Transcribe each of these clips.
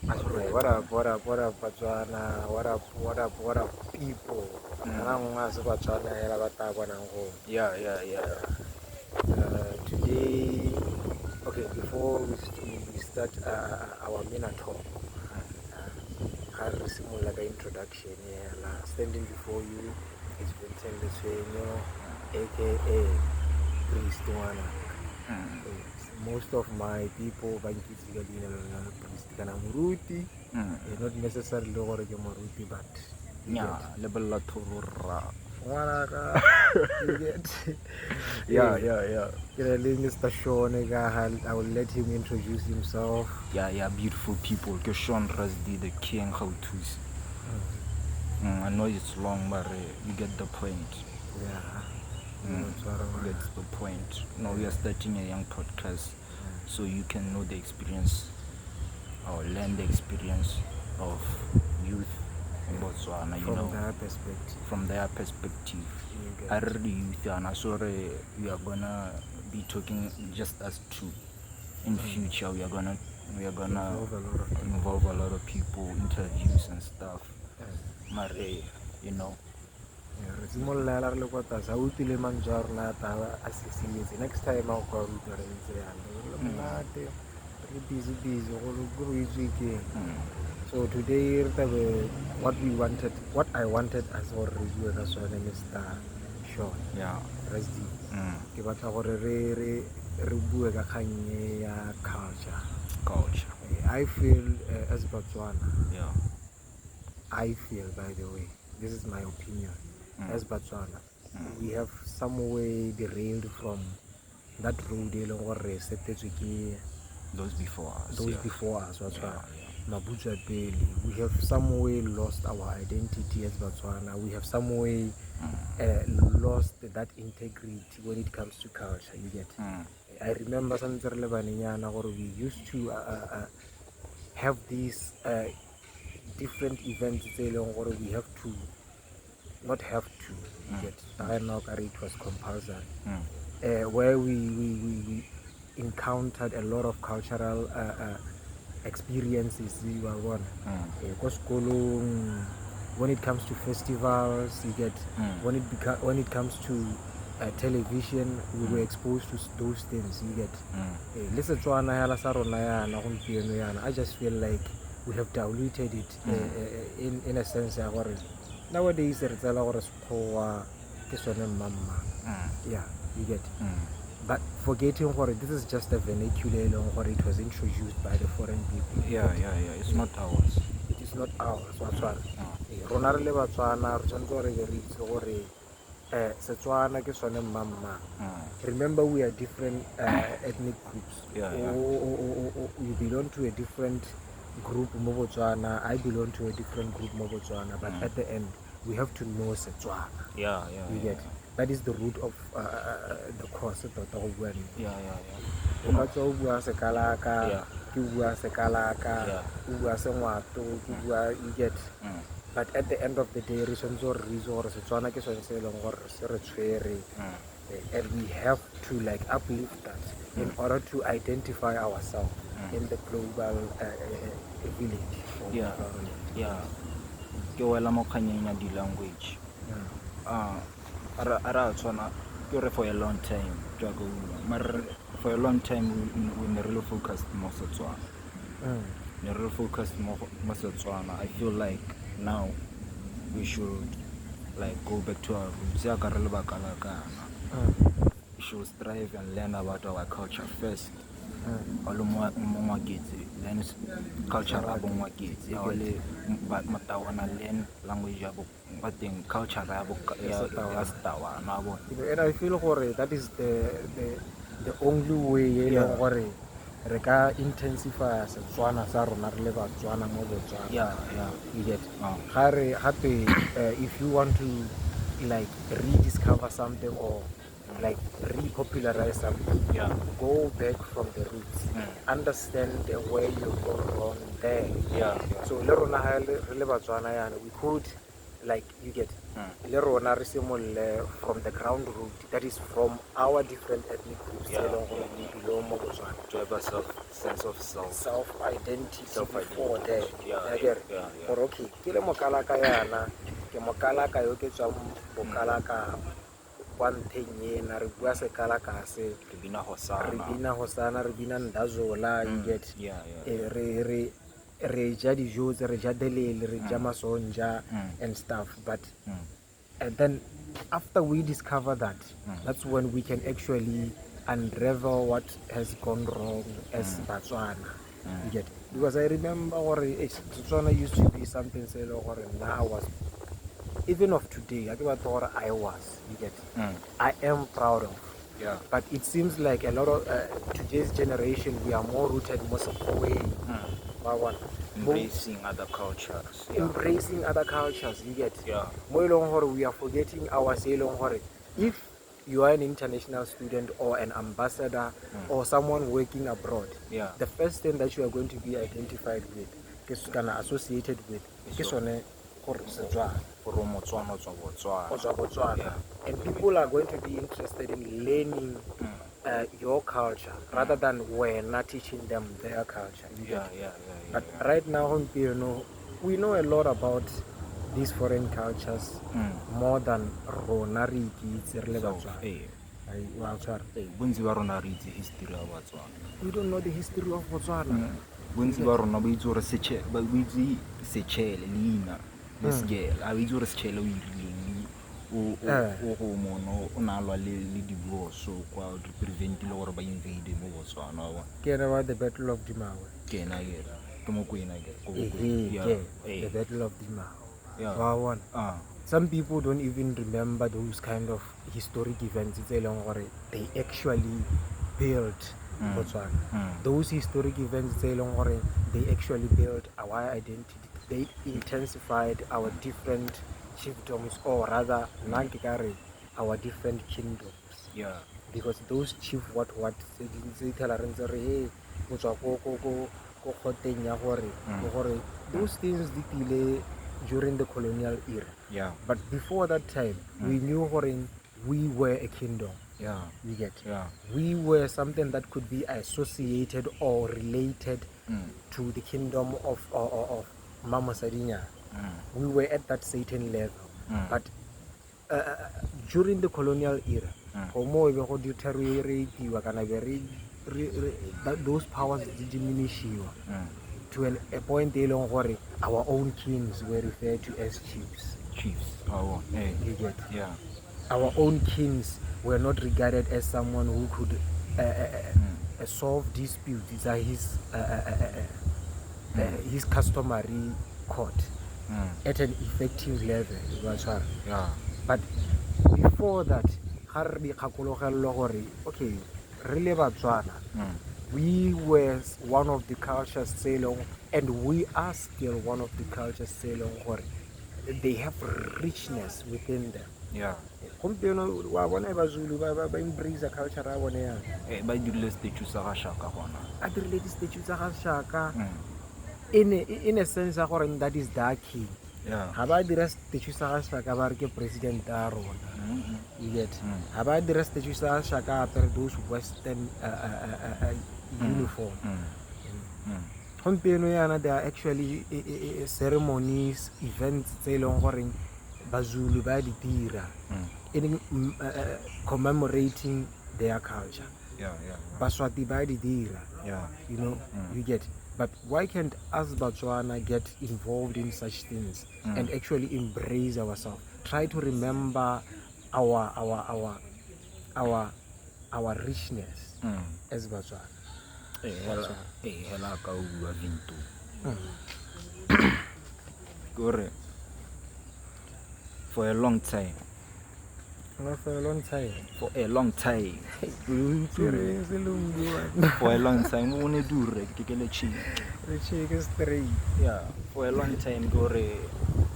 Okay, what up, Botswana? What up, people? Anangwazi Botswana hela bataba nango. Yeah. Today, okay, before we start our main talk, I'll simple like an introduction here. Standing before you is Vincent Leswenyo, aka Priest One. Most of my people priest kana muruti, not necessarily gore ke muruti, but Yeah, level la thurura. you get Yeah. Mr. Sean, I will let him introduce himself. Yeah, beautiful people. Sean Rasdi, the king, how to. I know it's long, but you get the point. Yeah. That's the point. Now we are starting a young podcast, so you can know the experience or learn the experience of youth in Botswana. From their perspective. I really youth, and I'm sorry we are gonna be talking just as two. In future, we are gonna involve a lot of people, interviews and stuff. You know. Next time I'll call busy. So today what I wanted as a review as well, Mr. Sean. Yeah. Rasdi. Ke batla gore re bue ka kgang ya culture. I feel as Botswana. Yeah. I feel, by the way, this is my opinion. As Botswana, we have some way derailed from that road those before us. Before us. We have some way lost our identity as Botswana. We have some way lost that integrity when it comes to culture. You get? I remember we used to have these different events. We have to. Not have to get it was compulsory where we encountered a lot of cultural experiences. When it comes to festivals, you get when it comes to television, we were exposed to those things. You get I just feel like we have diluted it in a sense. Nowadays, it's a lot of yeah, you get. But forgetting what this is just a vernacular or it was introduced by the foreign people. Yeah. It's not ours. It is not ours. Ronarle Batswana, Setswana ke sone mama. Remember, we are different ethnic groups. You belong to a different group Botswana. I belong to a different group Botswana. But at the end, we have to know Setswana. Yeah. You get? That is the root of the course. Yeah. You get? But at the end of the day, and we have to like uplift that in order to identify ourselves in the global village. Yeah. Ke wela mo kganyeng ya di-language. For a long time, for a long time we really focused more Setswana. I feel like now we should like go back to our roots. We should strive and learn about our culture first. Then culture learn language culture. And I feel that is the only way re ka intensify Setswana sa rona re le Batswana mo Botswana. You get? If you want to like rediscover something or like repopularize something, go back from the roots, understand where you go wrong there. So we could like you get le rona re simolle from the ground root, that is from our different ethnic groups we belong mo Botswana, to have a sense of self identity before that. Or okay ke le mokalaka yana ke mokalaka yo ke tswa bokalaka kwa ntheng ena re bua sekalaka se re bina hosana re bina ndazola you get re ja dijo tse re ja delele re ja masonja and stuff, but and then after we discover that, that's when we can actually unravel what has gone wrong as Botswana. You get, because I remember Botswana used to be something say now I was, even of today I was, you get, I am proud of. But it seems like a lot of today's generation, we are more rooted most of the way. Embracing other cultures. Embracing other cultures, you get. We are forgetting our say. If you are an international student or an ambassador or someone working abroad, the first thing that you are going to be identified with, associated with, and people are going to be interested in learning your culture rather than we're not teaching them their culture. But right now, we know a lot about these foreign cultures more than Ronari kids. We don't know the history of Botswana. The Battle of Duma the Battle of Duma. Some people don't even remember those kind of historic events. They actually built Botswana. Those historic events, they actually built our identity. They intensified our different chiefdoms, or rather, our different kingdoms. Because those chief what they tell those things delay during the colonial era. But before that time, we knew we were a kingdom. You get. We were something that could be associated or related to the kingdom of Mama Sadinya. We were at that certain level. But during the colonial era, those powers diminish to a point our own kings were referred to as chiefs. You get. Our own kings were not regarded as someone who could solve disputes. These are his customary court at an effective level. But before that, okay, really Botswana, we were one of the cultures and we are still one of the cultures they have richness within them. Embrace a culture in a sense that is the key. About the rest, the Chusaka President Daron. You get. About the rest, the Chusaka after those Western uniform. There are actually ceremonies, events, Bazulu by the Tira, commemorating their culture. Baswati by the Tira. You know, you get. But why can't us Botswana get involved in such things and actually embrace ourselves? Try to remember our richness as Botswana. For a long time. For a long time. For a long time. For a long time. For a long time,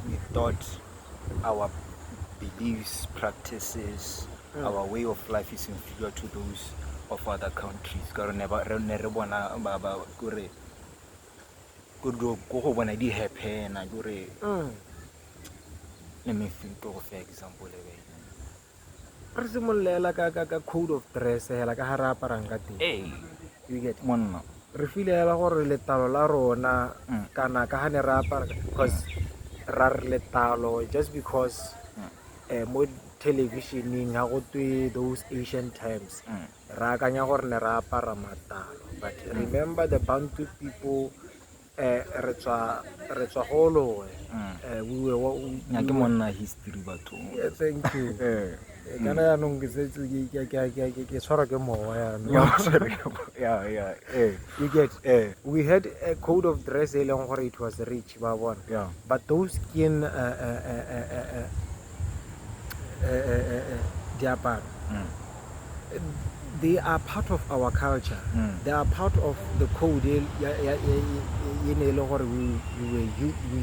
we thought our beliefs, practices, our way of life is inferior to those of other countries. let me think of an example re simololela ka code of dress hela ka hara aparang ka teng. hey You get monna re filela gore letlalo la rona kana ka hane ra apara because ra re letlalo just because mo televisioning ha go twe those ancient times ra akanya gore ne ra apara matlalo, but remember the Bantu people re tswa golo we were ya ke monna history batho. thank you kana ya nong ke tshwara ke mowa ya yeah you get we had a code of dress eleng gore it was rich ba bona, yeah, but those skin diaparo they are part of our culture. They are part of the code we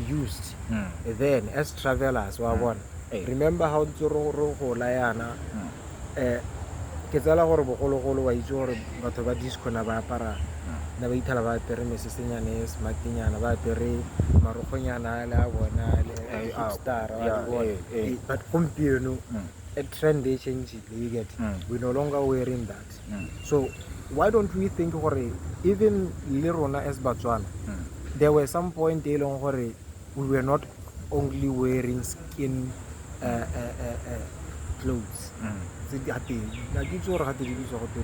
used then as travelers wa bona. Remember how tsoro go la yana ke tsala gore bogologolo wa itse gore batho ba disco na ba apara na ba ithala ba apere mesesenyane smartinyana ba apere marogonyana le a bona le star but gompieno a trend they change it, you get we no longer wearing that so why don't we think gore even le rona as Batswana there were some point they long gore we were not only wearing skin clothes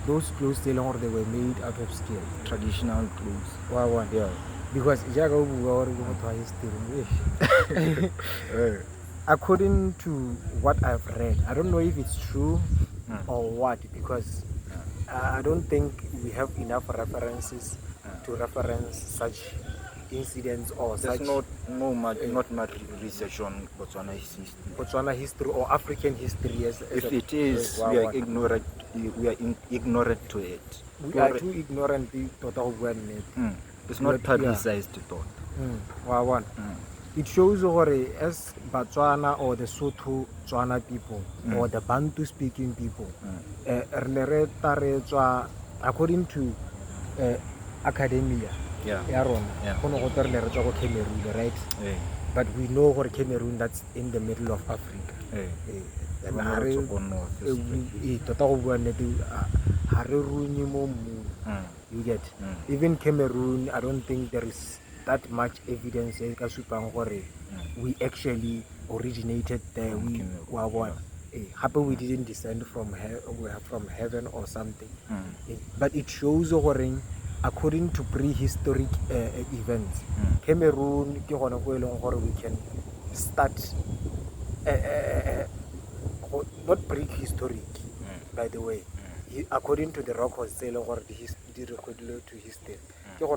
those clothes they long they were made out of skin, traditional clothes. Wow, Yeah, because according to what I've read, I don't know if it's true or what, because I don't think we have enough references to reference such incidents or there's such not much research on Botswana history or African history as if it is we are ignorant to it. We are too ignorant it's not publicized thought. It shows as Botswana or the Sotho Tswana people or the Bantu speaking people according to academia Cameroon, right? But we know where Cameroon, that's in the middle of Africa. You get even Cameroon, I don't think there is that much evidence we actually originated there. We we didn't descend from heaven or something. But it shows according to prehistoric events, Cameroon we can start not prehistoric, by the way. According to the records, they record to history. You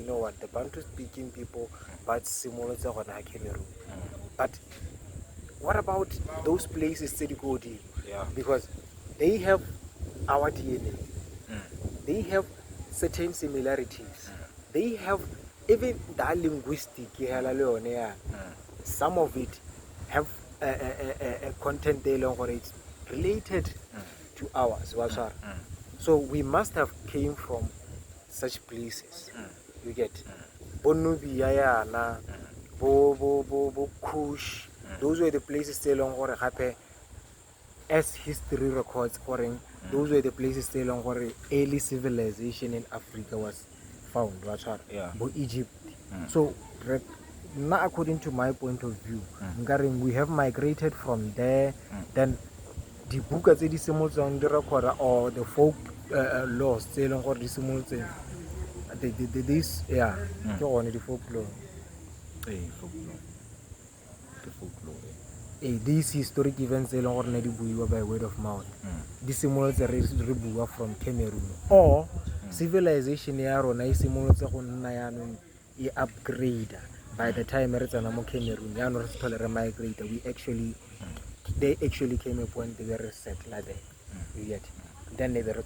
know what the Bantu speaking people, but similar to Cameroon. But what about those places that go deep? Because they have our DNA. They have certain similarities. They have even the linguistic. Some of it have a content they long for it related to ours. So we must have came from such places. You get Bonubia, Bo Kush. Those were the places they long for happen. As history records, those were the places they long for early civilization in Africa was found. Bo Egypt. So now, according to my point of view, we have migrated from there. Then the book as the symbols on the record or the folk laws, they long for the symbols. This the folklore. These historic events they long by word of mouth. The symbols are from Cameroon or civilization. Upgrade. By the time Cameroon, migrate, they actually came a point they were settled there. Yet then they were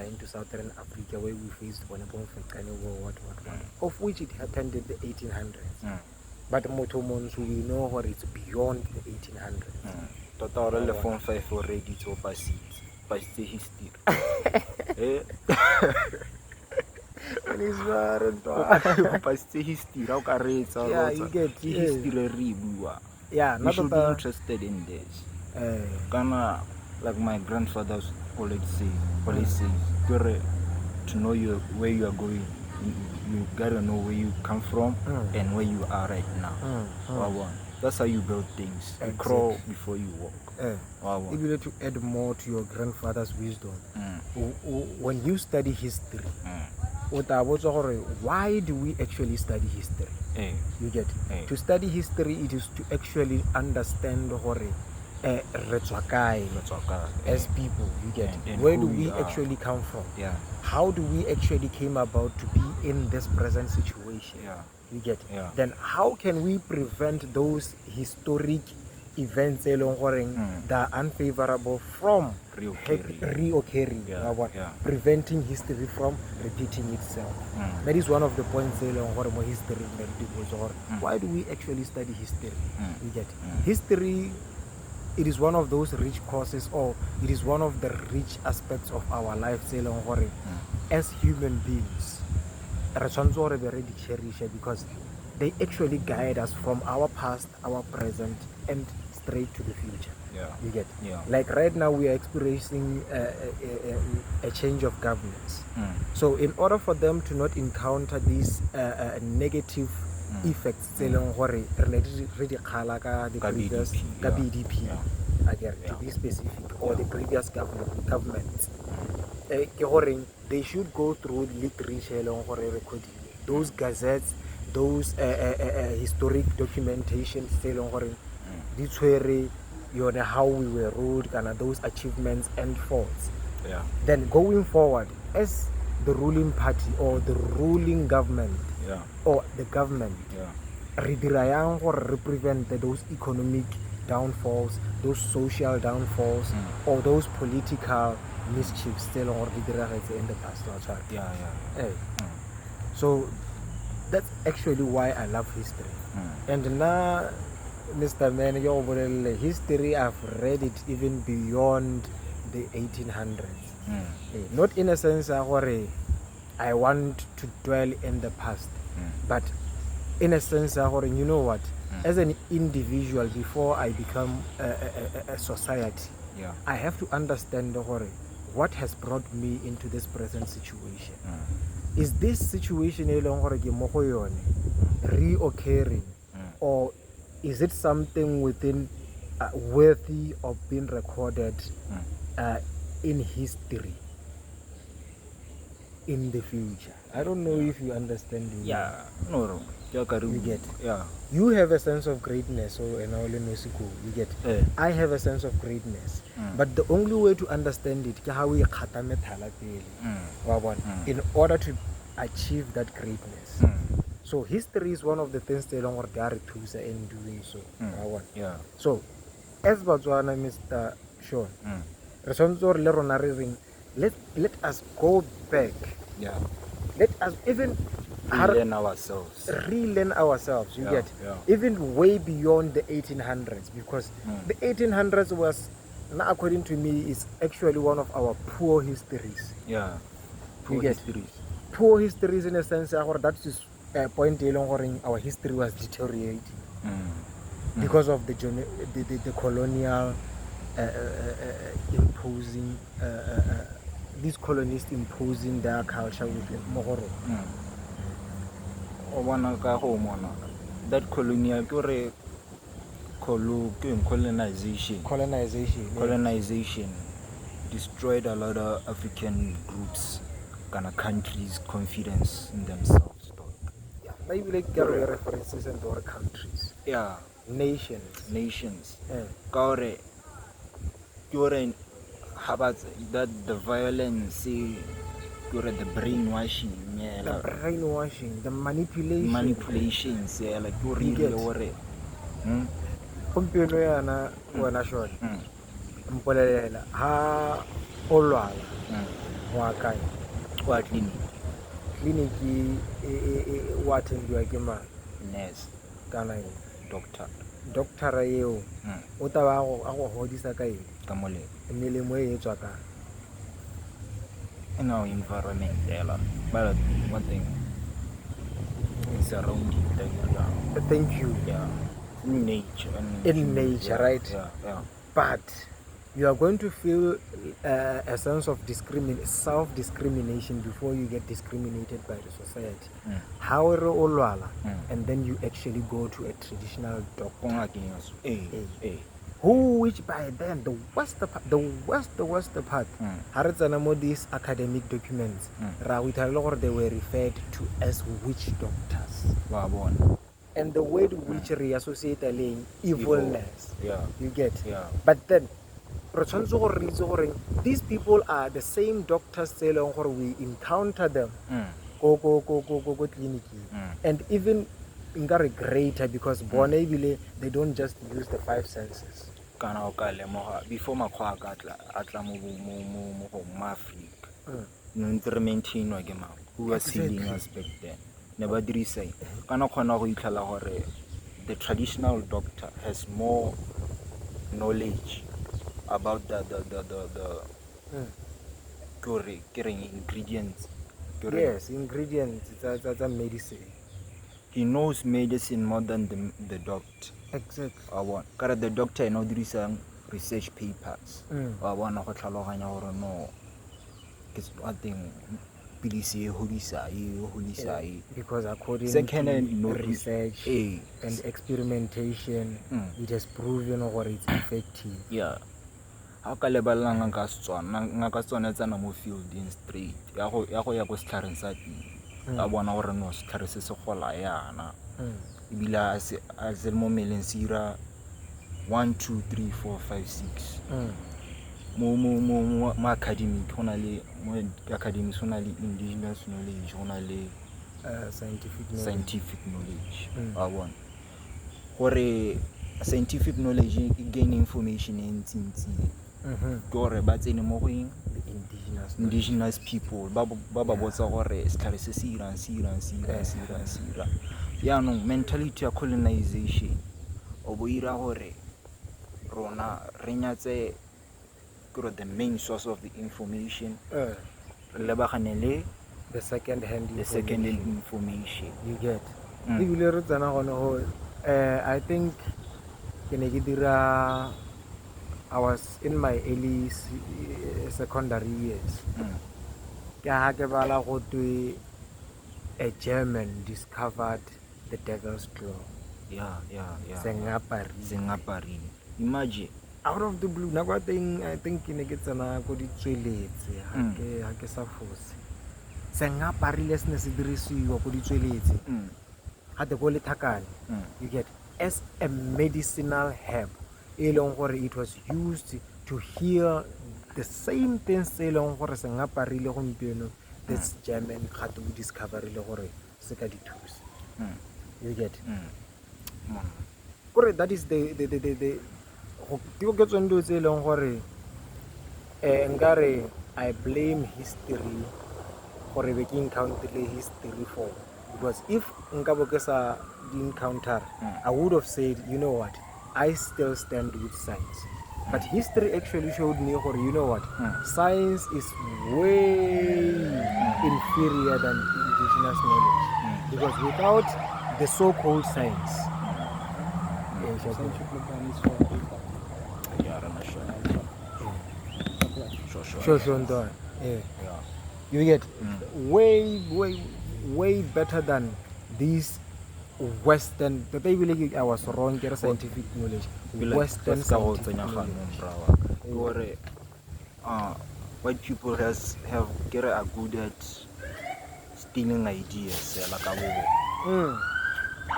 into Southern Africa where we faced what, of which it happened in the 1800s. But Motomons, we know what it's beyond the 1800s. Total the phone 5 already to pass the history. Yeah, you get history. yeah, you not should be the interested in this. Kana, like my grandfather always say, to know where you are going, you gotta know where you come from and where you are right now. That's how you build things. You crawl before you walk. Maybe to add more to your grandfather's wisdom, when you study history, why do we actually study history? You get to study history, it is to actually understand as people. You get and where who do we are. actually come from? Yeah. How do we actually came about to be in this present situation? Yeah. You get Yeah. then how can we prevent those historic events that are unfavorable from reoccurring? Preventing history from repeating itself. That is one of the points more history. Why do we actually study history? You get history. It is one of those rich courses, or it is one of the rich aspects of our life as human beings. Because they actually guide us from our past, our present, and straight to the future. You get like right now we are experiencing a change of governance. So in order for them to not encounter these negative effects related to the previous BDP, again to be specific, or the previous governments, they should go through those gazettes, those historic documentation how we were ruled, those achievements and faults. Then going forward, as the ruling party or the ruling government or the government, reprevent those economic downfalls, those social downfalls, or those political mischiefs in the past. So that's actually why I love history. And now, Mr. Man, your history, I've read it even beyond the 1800s. Not in a sense I want to dwell in the past, but in a sense you know what, as an individual, before I become a society, I have to understand what has brought me into this present situation. Is this situation reoccurring, or is it something within worthy of being recorded in history in the future? I don't know if you understand me. You get you have a sense of greatness, you get I have a sense of greatness, but the only way to understand it is how we in order to achieve that greatness. So history is one of the things they are in doing so. So as Botswana, Mr. Sean, let us go back. Let us even relearn ourselves. You get even way beyond the 1800s, because the 1800s was, now according to me, is actually one of our poor histories. Poor histories in a sense that is a point our history was deteriorating because of the colonial imposing these colonists imposing their culture with Mohoro. That colonial colonization destroyed a lot of African groups, countries' confidence in themselves. Maybe like references and other countries. Nations. That the violence, the brainwashing, the manipulations, like you really mpolelela ha o lwala wa kae wa clinic wa attendiwa ke mang? nurse kana doctor eo o taba a go hodisa ka eng ka molemo melemo e etswa ka in our environment but one thing is surrounding the area. Thank you. in nature. In nature, right? Yeah. But you are going to feel a sense of self-discrimination before you get discriminated by the society. And then you actually go to a traditional doctor. Which by then the worst part, these academic documents, they were referred to as witch doctors. And the word witch reassociate evilness. Yeah. You get? Yeah. But then these people are the same doctors we encounter them go clinic and even greater because they don't just use the 5 senses. Before makgwa a tla mo Africa no ntse re maintain wa ke mang who was healing us back then never dirisa kana khona go itlhala gore the traditional doctor has more knowledge about the ingredients. Yes, ingredients. It's a medicine. He knows medicine more than the doctor. Exactly. The doctor know there is research papers. No. It's one thing. Because according to research and experimentation, it has proven that it's effective. Yeah. How ka lebala ngaka Setswana tsana mo field in straight ya go ya go setlhareng sa teng a bona gore no setlhare se se gola yana ibila a se mo meleng sira 1 2 3 4 5 6 mo academic hona le mo academic hona le indigenous knowledge hona le scientific knowledge a bona gore scientific knowledge gain information in gore ba tsene mo go indigenous people ba botsa gore setlhare se se irang ya no mentality ya colonization o bo ira gore rona re nyatse the main source of the information le ba ganele the second hand information you get ibile re tsana gone go I think I was in my early secondary years. A German discovered the devil's claw. Yeah. Sengapari. Imagine. Out of the blue, I think go di tsweletse ha ke sa fose. Sengapari lesne se dirisiwa go di tsweletse. Ha te go le thakane. You get as a medicinal herb. It was used to heal the same things this German had to discover you get that is the I blame history for making country history for because if Nkabokesa didn't encounter I would have said, you know what, I still stand with science. But history actually showed me, you know what, science is way inferior than indigenous knowledge. Because without the so-called science, you get way better than these Western, the baby I was wrong, get scientific knowledge. Western scientific knowledge. White people have get a good at stealing ideas.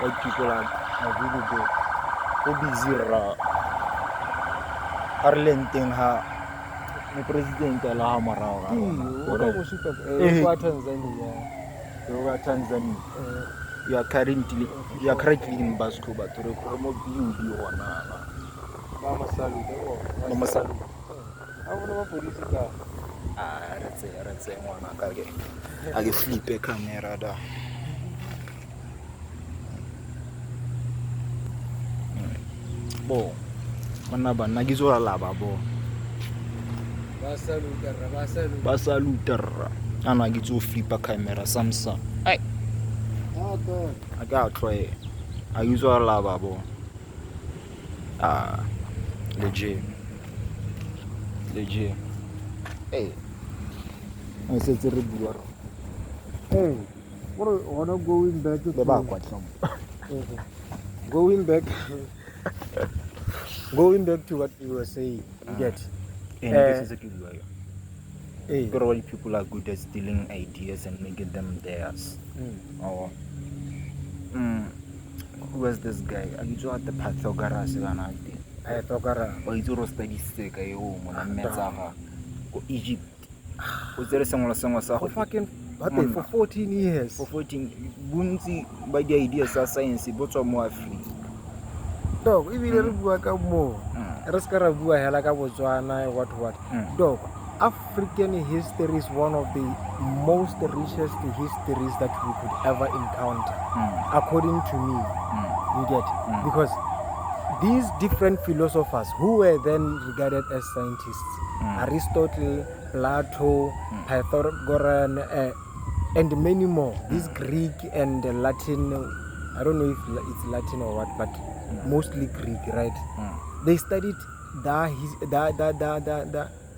White people are really good. Who busy Arlenting ha the president la marao. Tanzania. You are currently in Basco, but to promote you Mama Salu. Let's say one. I flip a camera. Bo, manaba nagizola laba bo. Basalu terra. Ana gizo flip a camera Samsung. I got try. I use a lavabo. Legit. Hey. I said it's a regular. Hey, what are going back to going back to what you were saying, you get? Hey. People are good at stealing ideas and making them theirs. Who was this guy? I you at the Pythagoras or it's all study sick. Egypt. Was there someone For fucking for 14 years. For 14 bunzi by the ideas of science, but more free. Dog, if you work out more, Raskarabu, Halaka Botswana, what. Dog, African history is one of the most richest histories that we could ever encounter, according to me. You get? Because these different philosophers who were then regarded as scientists, Aristotle, Plato, Pythagorean, and many more, these Greek and Latin, I don't know if it's Latin or what, but mostly Greek, right? They studied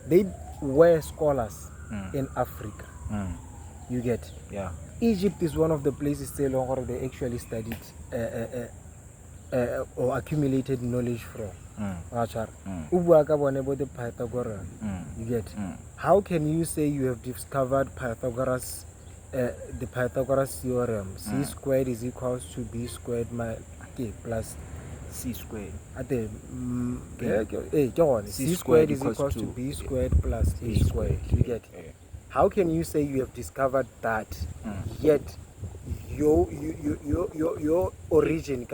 they were scholars in Africa. You get? Yeah. Egypt is one of the places they actually studied or accumulated knowledge from. The Pythagorean. You get? How can you say you have discovered Pythagoras, the Pythagoras theorem? C squared is equals to B squared plus C squared. C squared is equals to B squared plus A squared. You get? How can you say you have discovered that, yet your origin,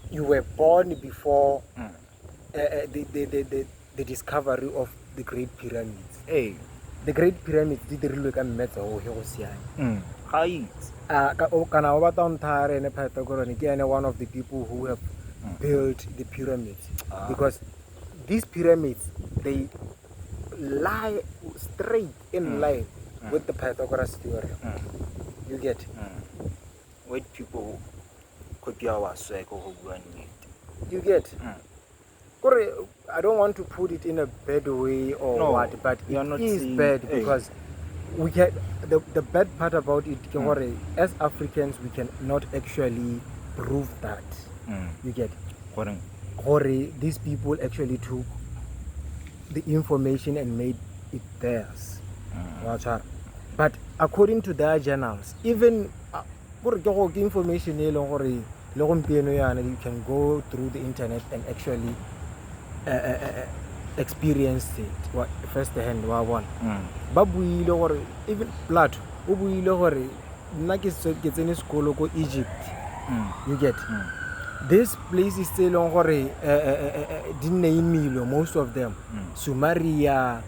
you were born before the discovery of the Great Pyramids? Hey, the Great Pyramids did really look at Metza or Hirosian. Pythagorean, one of the people who have built the pyramids, because these pyramids, they lie straight in line with the Pythagoras theorem. You get? White people copy our cycle. You get? I don't want to put it in a bad way or what, but it is bad because we can. The bad part about it, as Africans, we cannot actually prove that. You get? These people actually took the information and made it theirs. But according to their journals, even information you can go through the internet and actually experience it firsthand. Even Plato, Egypt. You get? This place is still most of them. Sumeria,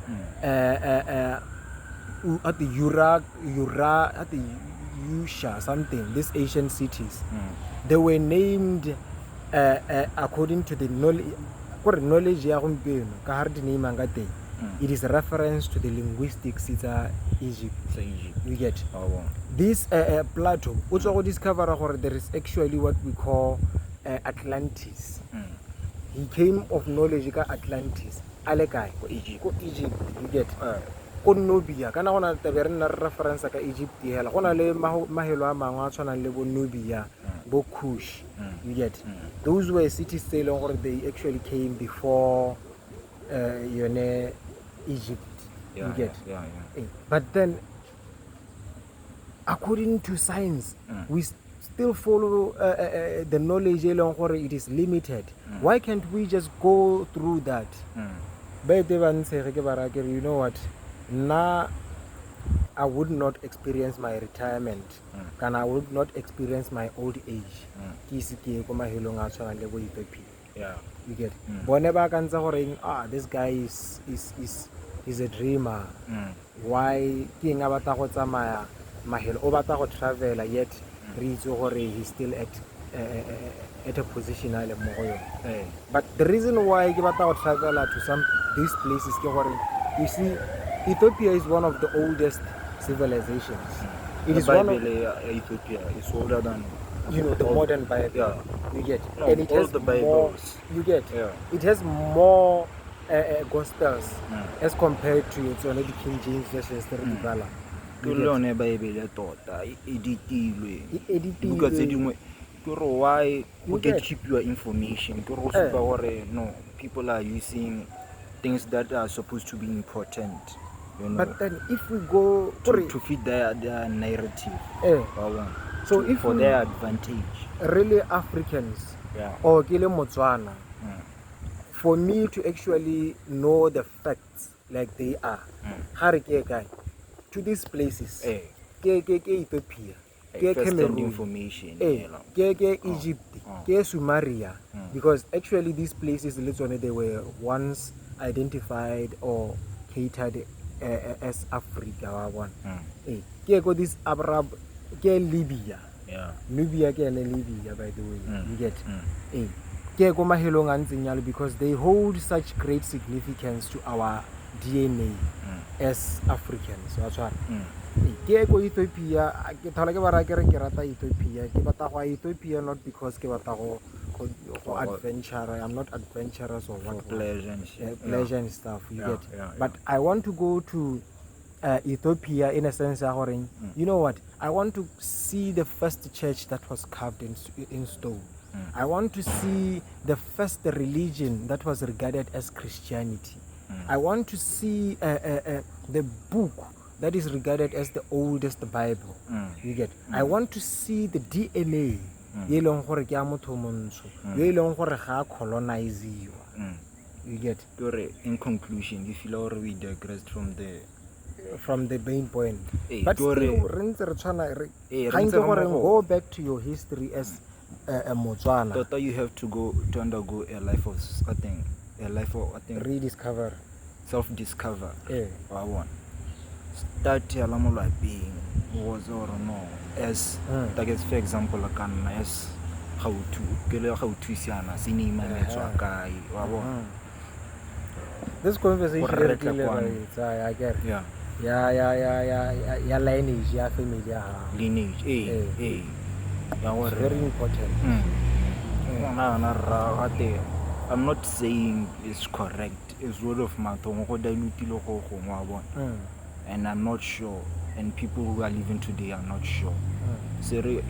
at the at the Yusha, something, these ancient cities. They were named according to the knowledge it is a reference to the linguistics. It's Egypt. You get? This Plato also discovered there is actually what we call Atlantis. He came of knowledge Atlantis. Alekai, Egypt. You get? Nubia. Kana ona taberna reference ka Egypt hela. Gona le mahelo a mangwe a tshwana le bo Nubia, bo Kush. You get? Those were cities they actually came before Egypt. You get? But then, according to science, we still follow the knowledge it is limited. Why can't we just go through that? You know what? Now, I would not experience my retirement, and I would not experience my old age. Yeah. You get? Whenever I can say, this guy is a dreamer. Why king abata my mahel obata travel yet he's still at a position but the reason why I travel to some these places, you see, Ethiopia is one of the oldest civilizations. It is one of Ethiopia is older than the modern Bible. Yeah. You get, No, and it all has the more. Bibles. You get, Yeah. it has more gospels Mm. as compared to its only the King James versions. Ke lone Bible tota e editilwe. editilwe. Dibuka tse dingwe ke re why You get get. keep your information ke re supa gore no people are using things that are supposed to be important, you know, But then if we go to fit their narrative. so if for we their advantage. really Africans Yeah. or ke le Botswana, Mm. for me to actually know the facts like they are, ga re ke kae to these places, ke Ethiopia, ke First-hand Cameroon, information. ke Egypt, ke Sumeria, because actually these places they were once identified or catered as Africa wa bona. Ke go this Arab, ke Libya. Yeah. Nubia ke ene Libya, by the way. You get. Ke go mahelong a ntseng jalo because they hold such great significance to our DNA as Africans. Ke go Ethiopia, ke thola ke bara ke re ke rata Ethiopia, ke batla go Ethiopia not because ke batla go adventure. I'm not adventurous or what. Pleasure and stuff. You get. But I want to go to Ethiopia in a sense, you know what? I want to see the first church that was carved in stone. I want to see the first religion that was regarded as Christianity. I want to see the book that is regarded as the oldest Bible. You get. I want to see the DNA. You get. In conclusion, you feel already we digressed from the main point. But still, go back to your history as a Botswana. Tota, you have to undergo a life of Rediscover. Self-discover. Start being was or no as like for example as how to siana sinima metswakai wa this conversation I get. Yeah, lineage, yeah, family, lineage, very important. I'm not saying it's correct. It's word of mouth. And I'm not sure. And people who are living today are not sure. History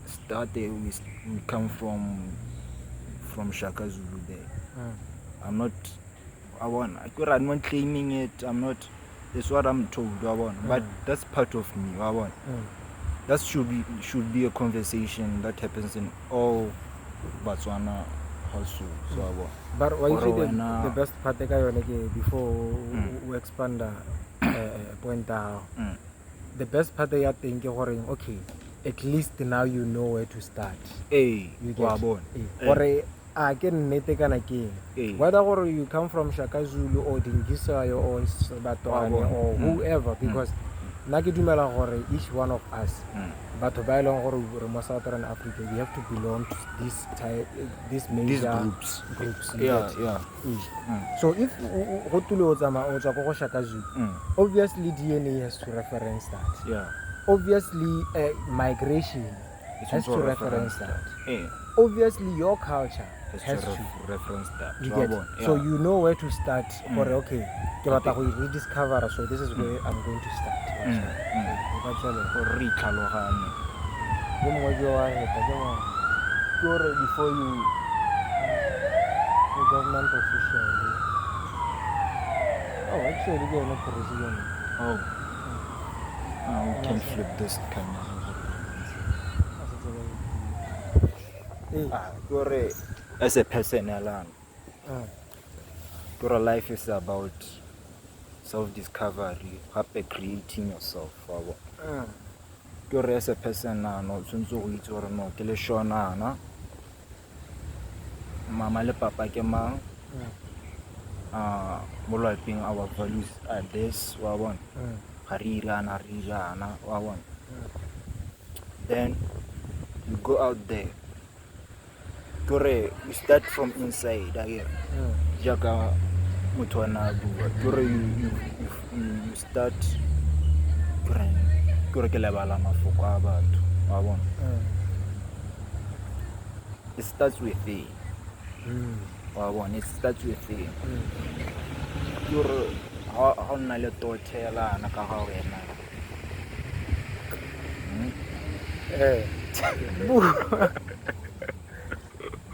start there. We come from Shaka Zulu there. I'm not claiming it. I'm not. It's what I'm told. But that's part of me. That should be a conversation that happens in all Botswana households. But why is the best part before we expand point out? The best part I think okay, at least now you know where to start. You get. Whether you come from Shaka Zulu or Dingisayo or Batwane or whoever, because each one of us, but Southern Africa, we have to belong to these major groups. So if Shaka Zulu, obviously DNA has to reference that. Obviously migration has to reference that. Obviously your culture has to reference that. You get. So you know where to start for okay. Rediscover. So this is where I'm going to start. Before you the government official. Oh, actually, they're not president. We can flip this camera. As a person, your life is about self-discovery, creating yourself. As a person, mama le papa ke mang, our values are this, then you go out there. You start from inside again. You start gore ke lebala mafoko a batho wa bona. It starts with a wa bona, it starts with a gore ha o nna le totelana ka ga wena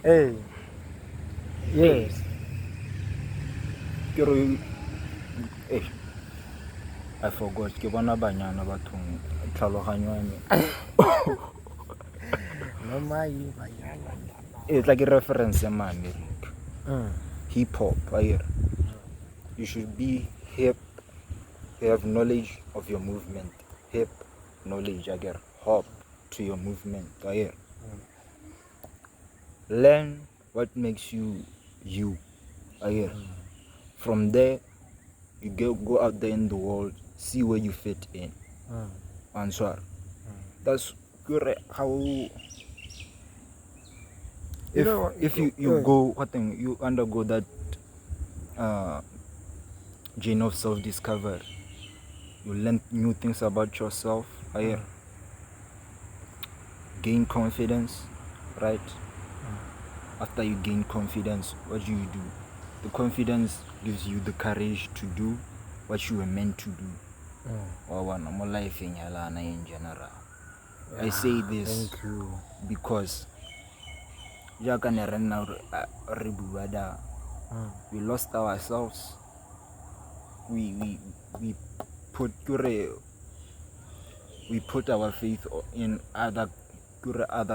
Hey, yes. I forgot ke bona banyana bathong tlhaloganyo ya me. It's like a reference in my America. Hip hop, you should be hip, you have knowledge of your movement. Hip knowledge, hop to your movement. Learn what makes you you. From there, you go out there in the world, see where you fit in. Answer. That's good. How if you go you undergo that journey of self-discovery, you learn new things about yourself. Gain confidence, right? After you gain confidence, what do? The confidence gives you the courage to do what you were meant to do. More life in general. I say this because we lost ourselves. We put our faith in other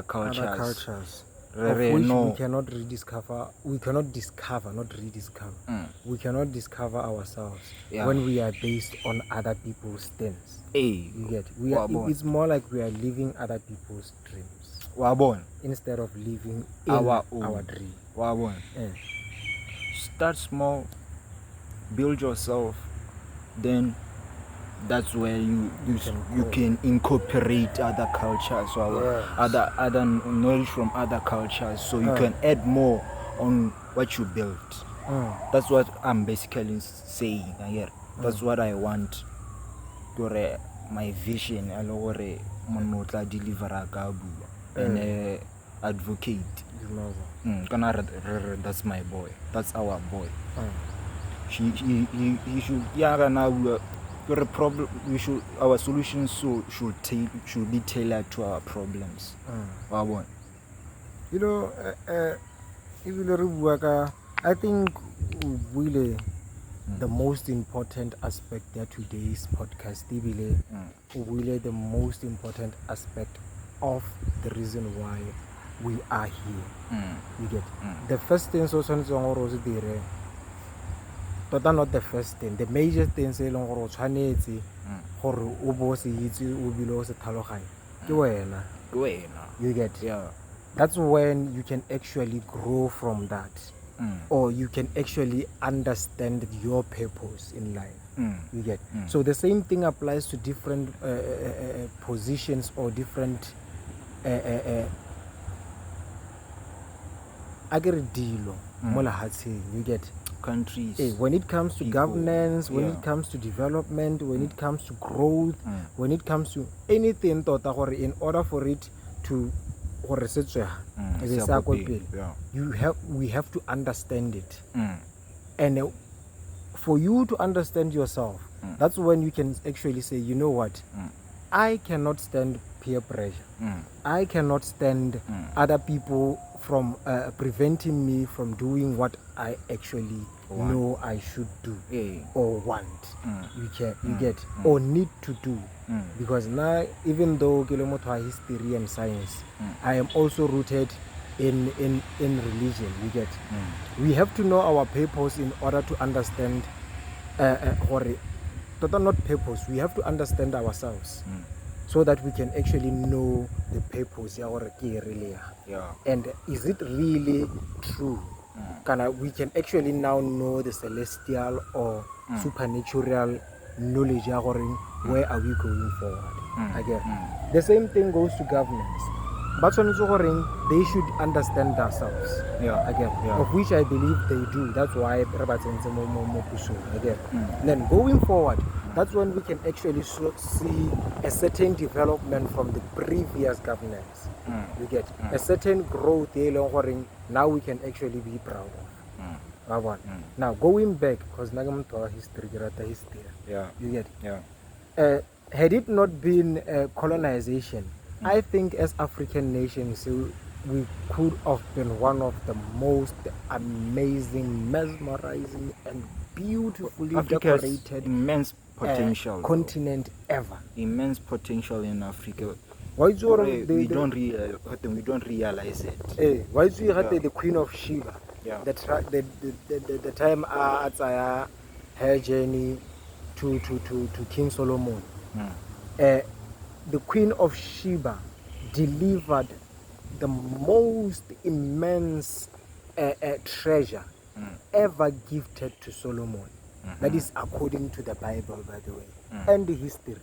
cultures. Of which we cannot rediscover. We cannot discover ourselves when we are based on other people's things. You get? It's more like we are living other people's dreams instead of living in our dream. Start small, build yourself, then that's where you can incorporate other cultures or other knowledge from other cultures, so you can add more on what you built. That's what I'm basically saying here. That's what I want. My vision, deliver and advocate. That's my boy. That's our boy. He should your problem. Our solutions should be tailored to our problems. You know, I think really the most important aspect there today's podcast, really the most important aspect of the reason why we are here. You get the first thing not the first thing, the major thing you get? That's when you can actually grow from that. Or you can actually understand your purpose in life. You get? So the same thing applies to different positions or different you get? Countries. When it comes to people, governance, when it comes to development, when it comes to growth, when it comes to anything, in order for it to we have to understand it. And for you to understand yourself, that's when you can actually say, you know what, I cannot stand peer pressure. I cannot stand other people from preventing me from doing what I actually know I should do or want. You get or need to do. Because now, even though history and science, I am also rooted in religion. You get? We have to know our purpose in order to understand not purpose. We have to understand ourselves so that we can actually know the purpose. And is it really true? We can actually now know the celestial or supernatural knowledge. Where are we going forward? Again, the same thing goes to governments. But they should understand themselves. Of which I believe they do. That's why again. Then going forward, that's when we can actually see a certain development from the previous governance. You get a certain growth now we can actually be proud of. Now going back, because history, yeah, you get yeah. Had it not been colonization, I think as African nations we could have been one of the most amazing, mesmerizing, and beautifully Africa has decorated immense potential, continent ever. Immense potential in Africa. Why we don't realize it. Why do you have the Queen of Sheba? Yeah. The time at her journey to King Solomon. The Queen of Sheba delivered the most immense treasure ever gifted to Solomon. That is according to the Bible, by the way, and the history.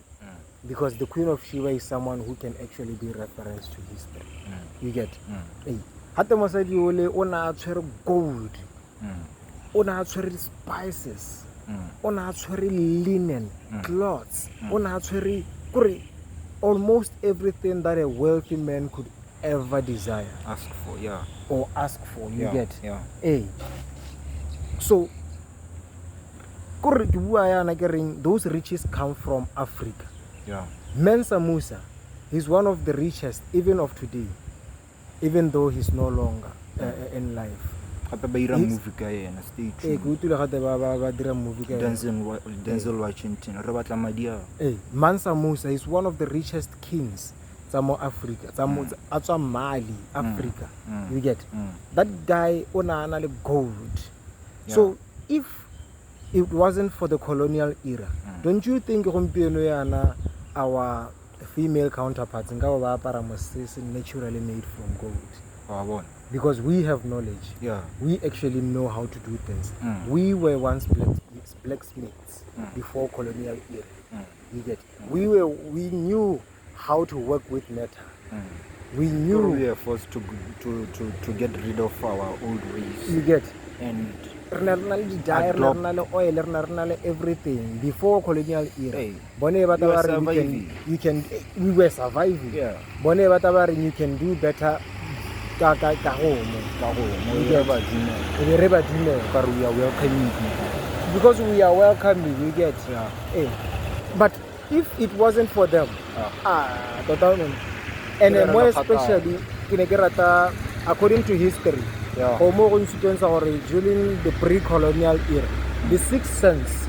Because the Queen of Sheba is someone who can actually be referenced to history. You get? Hatta mosadi ole ona tshwere gold, ona tshwere spices, ona tshwere linen, clothes, ona tshwere almost everything that a wealthy man could ever desire, ask for, yeah, or ask for. You get? Yeah. So those riches come from Africa. Yeah. Mensa Musa, he's one of the richest even of today, even though he's no longer in life. Denzel Washington. Mansa Musa is one of the richest kings Africa, Mali, Africa. You get? That guy ona gold. So if it wasn't for the colonial era, don't you think our female counterparts naturally made from gold? Because we have knowledge. Yeah. We actually know how to do things. We were once blacksmiths before colonial era. You get? We knew how to work with metal. We knew we were forced to get rid of our old ways. You get? And everything before colonial era. We were surviving. Yeah. You can do better. We are welcoming people. Because we are welcoming, we get. But if it wasn't for them, and more especially according to history, during the pre-colonial era, the sixth sense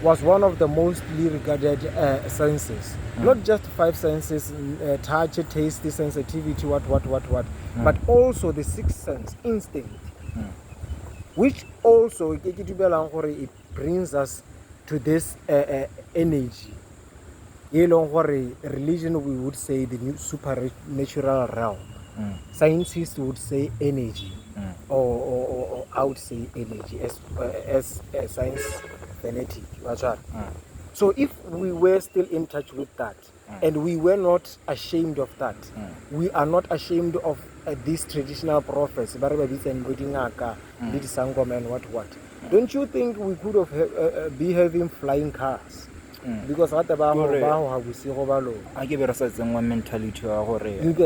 was one of the mostly regarded senses. Not just five senses, touch, taste, sensitivity, what, but also the sixth sense, instinct, which also it brings us to this energy. Religion, we would say the new supernatural realm. Scientists would say energy, or I would say energy as science fanatic. So if we were still in touch with that, and we were not ashamed of that, we are not ashamed of these traditional prophets, and what. Don't you think we could have be having flying cars? Because what about I give us one mentality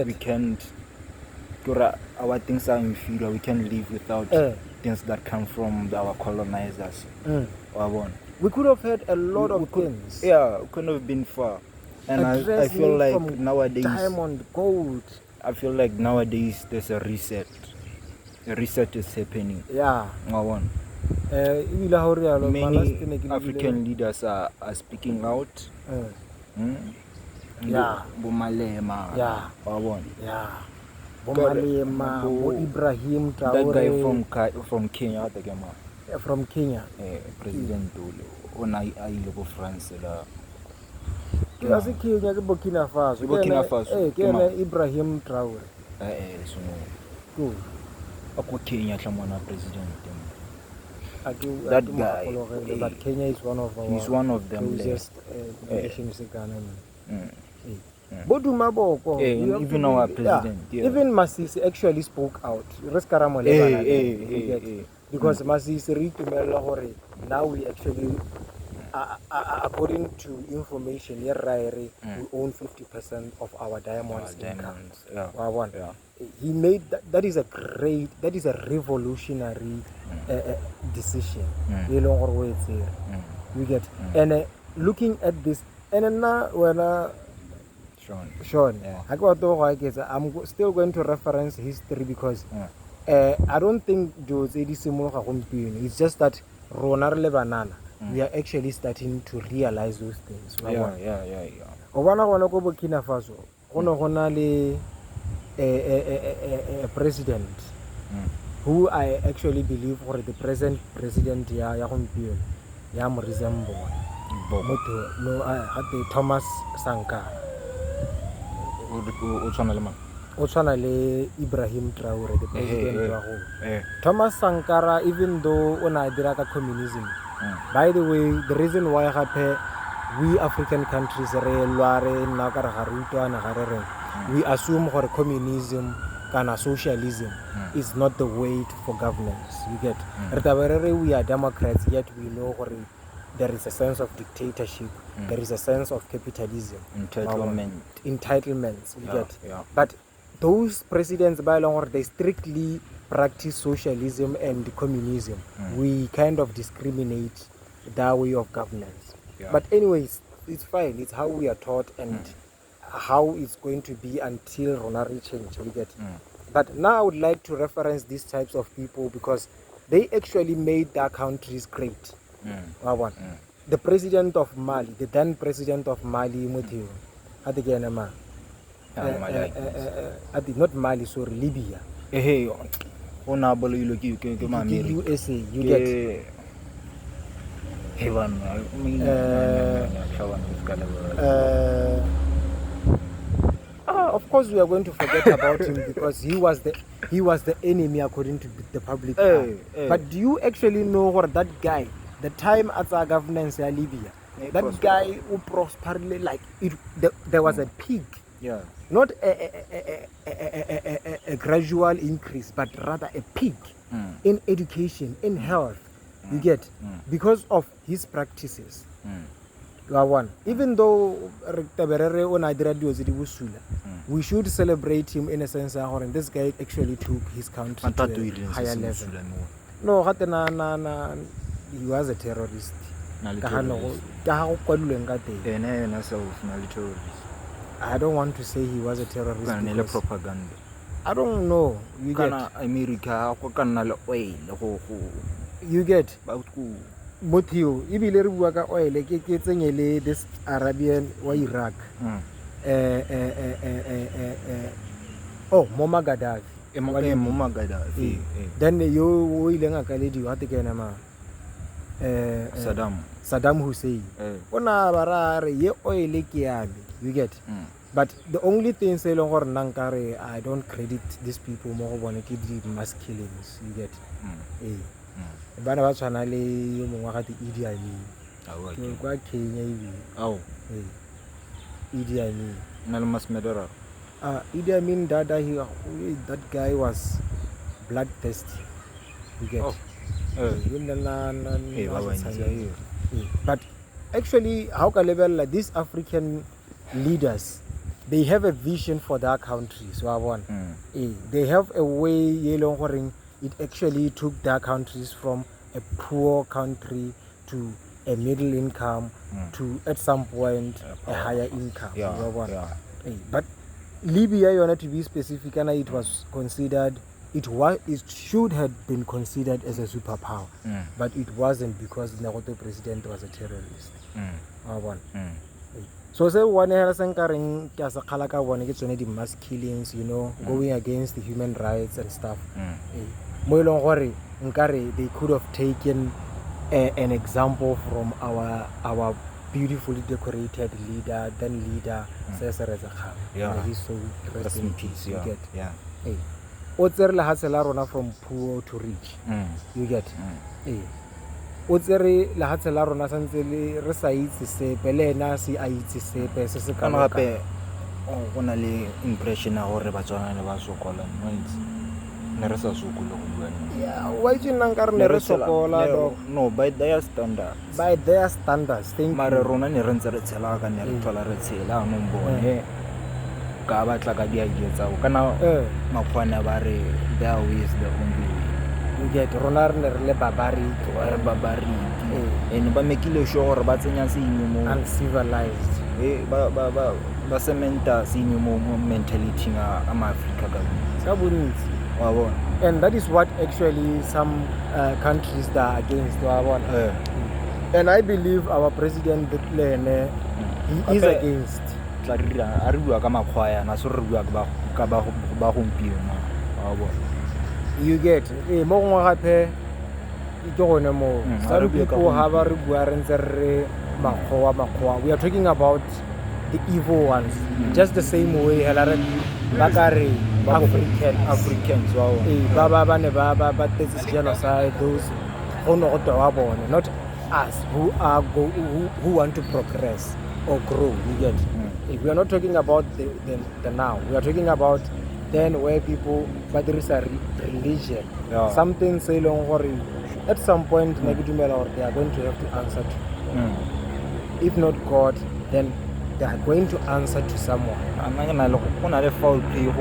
we can't. Our things are inferior. We can live without things that come from our colonizers. We could have had a lot of things. Yeah, we couldn't have been far. And I feel like nowadays, diamond, gold. I feel like nowadays there's a reset. A reset is happening. Yeah. Many African leaders are speaking out. Yeah. Bumalema. Yeah. Yeah. Ibrahim Traore. That guy from Kenya, from Kenya. President Dulu. France. Burkina Faso. Ibrahim Traore. Cool. Kenya, president. That guy. But Kenya is one of our. He's one of them. Closest relations in Ghana. Duma Boko. Even our president. Even Masisi actually spoke out. Because Masisi now we actually according to information, we own 50% of our diamonds income. Yeah. He made that is a revolutionary decision. You know what we say. You get and looking at this, and now when Sean, I'm still going to reference history because I don't think it's just that we are actually starting to realize those things. Burkina Faso, a president who I actually believe for the present president resemble Thomas Sankara. Ibrahim Traore, the president. Thomas Sankara, even though communism, by the way, the reason why we African countries we assume for communism and socialism is not the way for governance. You get we are Democrats, yet we know there is a sense of dictatorship, there is a sense of capitalism, entitlements. You get, but those presidents by long they strictly practice socialism and communism. We kind of discriminate that way of governance. But anyways, it's fine. It's how we are taught and how it's going to be until Ronari change. We get. But now I would like to reference these types of people because they actually made their countries great. The president of Mali, the then president of Mali, not Mali, sorry, Libya. USA, you get. Of course, we are going to forget about him because he was the enemy according to the public. But do you actually know what that guy? The time as our governance in Libya, that guy who prospered like it. There was a peak. Not a gradual increase, but rather a peak in education, in health. You get, because of his practices. Even though we should celebrate him in a sense that this guy actually took his country to a higher level. No, he was a terrorist. I don't want to say he was a terrorist. Propaganda. I don't know. You get. America, You get. Motio, oil, this Arabian or Iraq. Muammar Gaddafi. Then you will Saddam Hussein. You get. But the only thing I don't credit these people more when it is mass killings. You get. Botswana le Idi Amin. Idi Amin. Idi Amin that guy was bloodthirsty. You get. But actually, how can level these African leaders? They have a vision for their country. So they have a way it actually took their countries from a poor country to a middle income to at some point a higher income. But Libya, you want to be specific, and it was considered. It should have been considered as a superpower, but it wasn't because the president was a terrorist. So say one mass killings, going against the human rights and stuff. They could have taken an example from our beautifully decorated leader, Cesar Ezekha. He's so rest in peace. You get. From poor to rich. You get. impression Neresa sokolo go bua. Yeah, why you nankare ne re sokola dog? No, by their standards. By their standards, thank Mara you. rona ne re ntse re tshela ka ne re thola re tshela no mbone. Ka batla ka di idea tsa go kana makgwana ba re their way is the only way. You get rona re ne re le babariki, Re babariki. And ba mekile sure gore ba tsenya senyo mo uncivilized. Ba cementa senyo mo mentality nga Africa Ka bontsi. wa bona. And that is what actually some countries that are against. And I believe our president he is against. Tla rira a re bua ka makgwaya na so re bua ka ba gompieno wa bona. You get mo gongwe gape ke gone mo some people ha ba re bua re ntse re makgowa. We are talking about the evil ones, just the same way bakare Africans ba ne ba this genocide, those not us who want to progress or grow. You get we are not talking about the now, we are talking about then where people but there is a religion, something say long at some point they are going to have to answer to. If not God, then they are going to answer to someone. Foul play you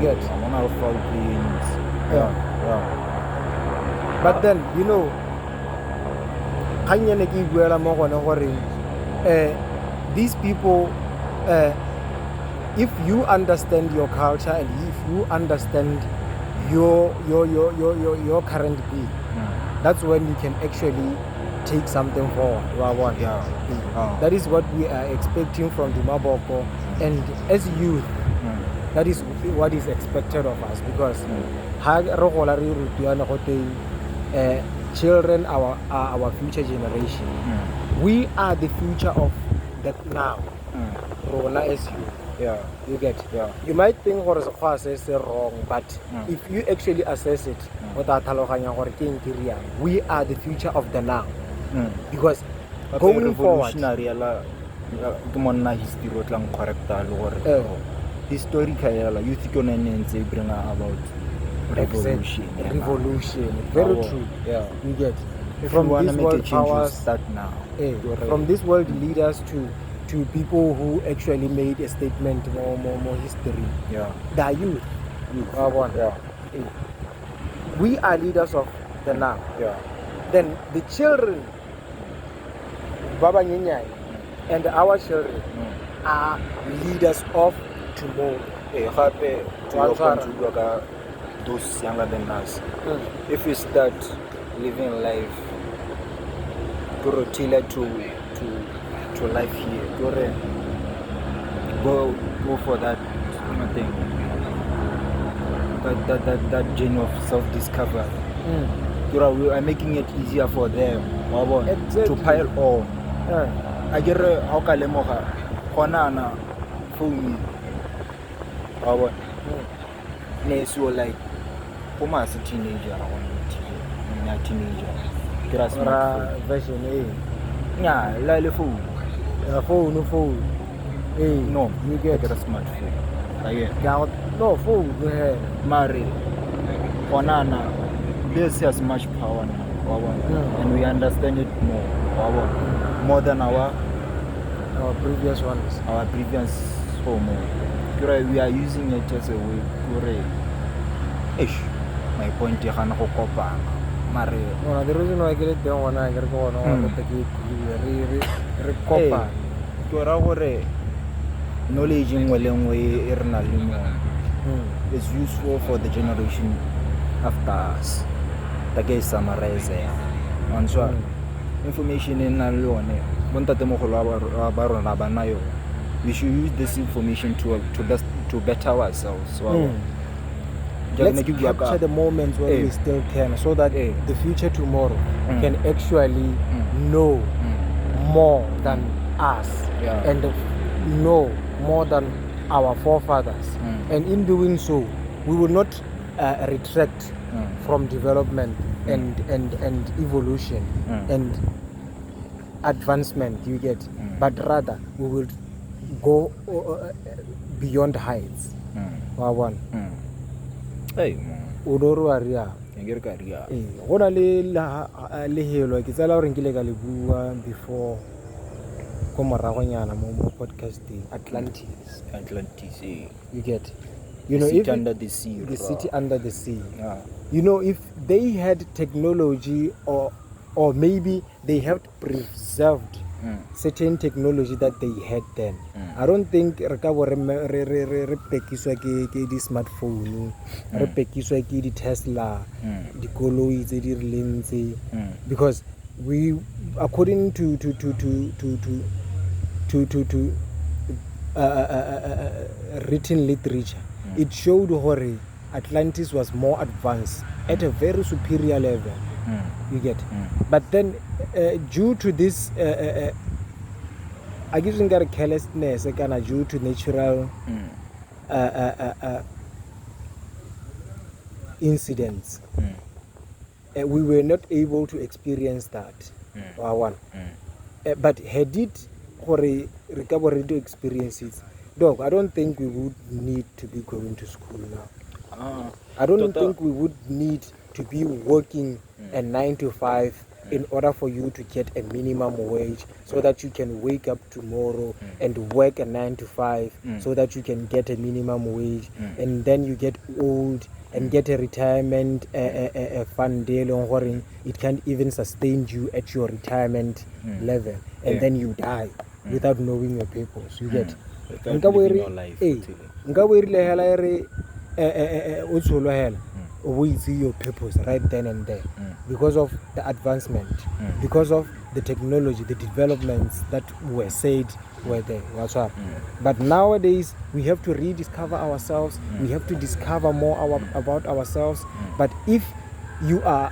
get foul play. But then these people, if you understand your culture and if you understand your current being, that's when you can actually take something forward. That is what we are expecting from Duma Boko, and as youth, that is what is expected of us, because children are our future generation. We are the future of the now. As you get. You might think what is wrong, but if you actually assess it, we are the future of the now. Because going forward, historically, you think bring about revolution. Very true. You get. From this world powers, start now. From this world leaders to people who actually made a statement, more history. They are youth. We are leaders of the now. Then the children, Baba Nyinyai, and our children are leaders of tomorrow. Those younger than us. If we start living life tailored to life here, go for that thing, that journey of self-discovery. We are making it easier for them to pile on. I get how kalemoga konana phone. So like as a teenager, version phone. No, you get a smartphone. No phone. Mari, Konana, this has much power now, and we understand it more than our previous ones. Our previous home. We are using it as a way to my point is the reason why I get it down I get go on knowledge is useful for the generation after us. Take summarize information in we should use this information to better ourselves. Let's capture the moments when we still can, so that the future tomorrow can actually know more than us and know more than our forefathers. And in doing so, we will not retract from development and evolution and advancement, you get, but rather we will go beyond heights. Hey man. O do re wa ria. Ngere ka ria. Go na le hello ke tsela gore nkile ka le bua before ko moragonyana mo podcasting Atlantis. You get, you know, city under the sea. The city under the sea. Yeah. You know, if they had technology or maybe they have preserved certain technology that they had then, I don't think re ka bo re pekiswa ke di smartphone, re pekiswa ke di Tesla, di koloi tse di rileng tse, because we, according to written literature, it showed how Atlantis was more advanced at a very superior level. You get, but then due to this I guess carelessness, due to natural incidents, we were not able to experience that. One, but had it recovery to experience it, dog, I don't think we would need to be going to school now. I don't think we would need to be working a 9 to 5 in order for you to get a minimum wage, so that you can wake up tomorrow and work a 9 to 5 so that you can get a minimum wage, and then you get old and get a retirement fund deal on it can't even sustain you at your retirement level, and then you die without knowing your purpose. You get, nka bo rile hela re o tsholo hela we see your purpose right then and there, because of the advancement, because of the technology, the developments that were said were there. But nowadays we have to rediscover ourselves, we have to discover more about ourselves. But if you are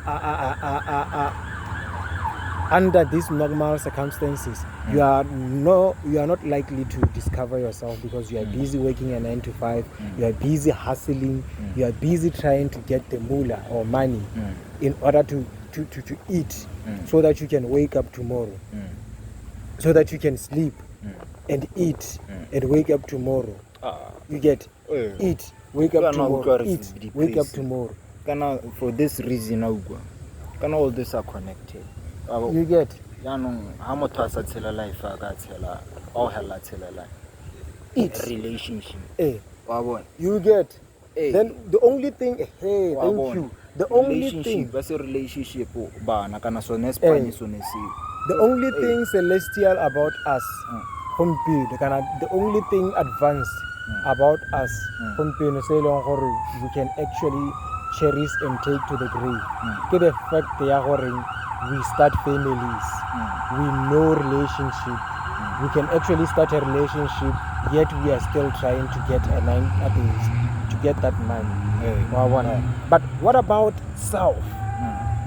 under these normal circumstances, you are not likely to discover yourself, because you are busy working a 9 to 5, you are busy hustling, you are busy trying to get the moolah or money in order to eat, so that you can wake up tomorrow, so that you can sleep and eat and wake up tomorrow. You get, eat, wake up tomorrow, eat, wake up tomorrow. For this reason, all this are connected. You get, eat relationship. You get, then the only thing, thank you, the only thing, the only thing celestial about us, the only thing advanced about us, we can actually cherish and take to the grave, get the fact we start families, we know relationship, we can actually start a relationship, yet we are still trying to get that money. But what about self?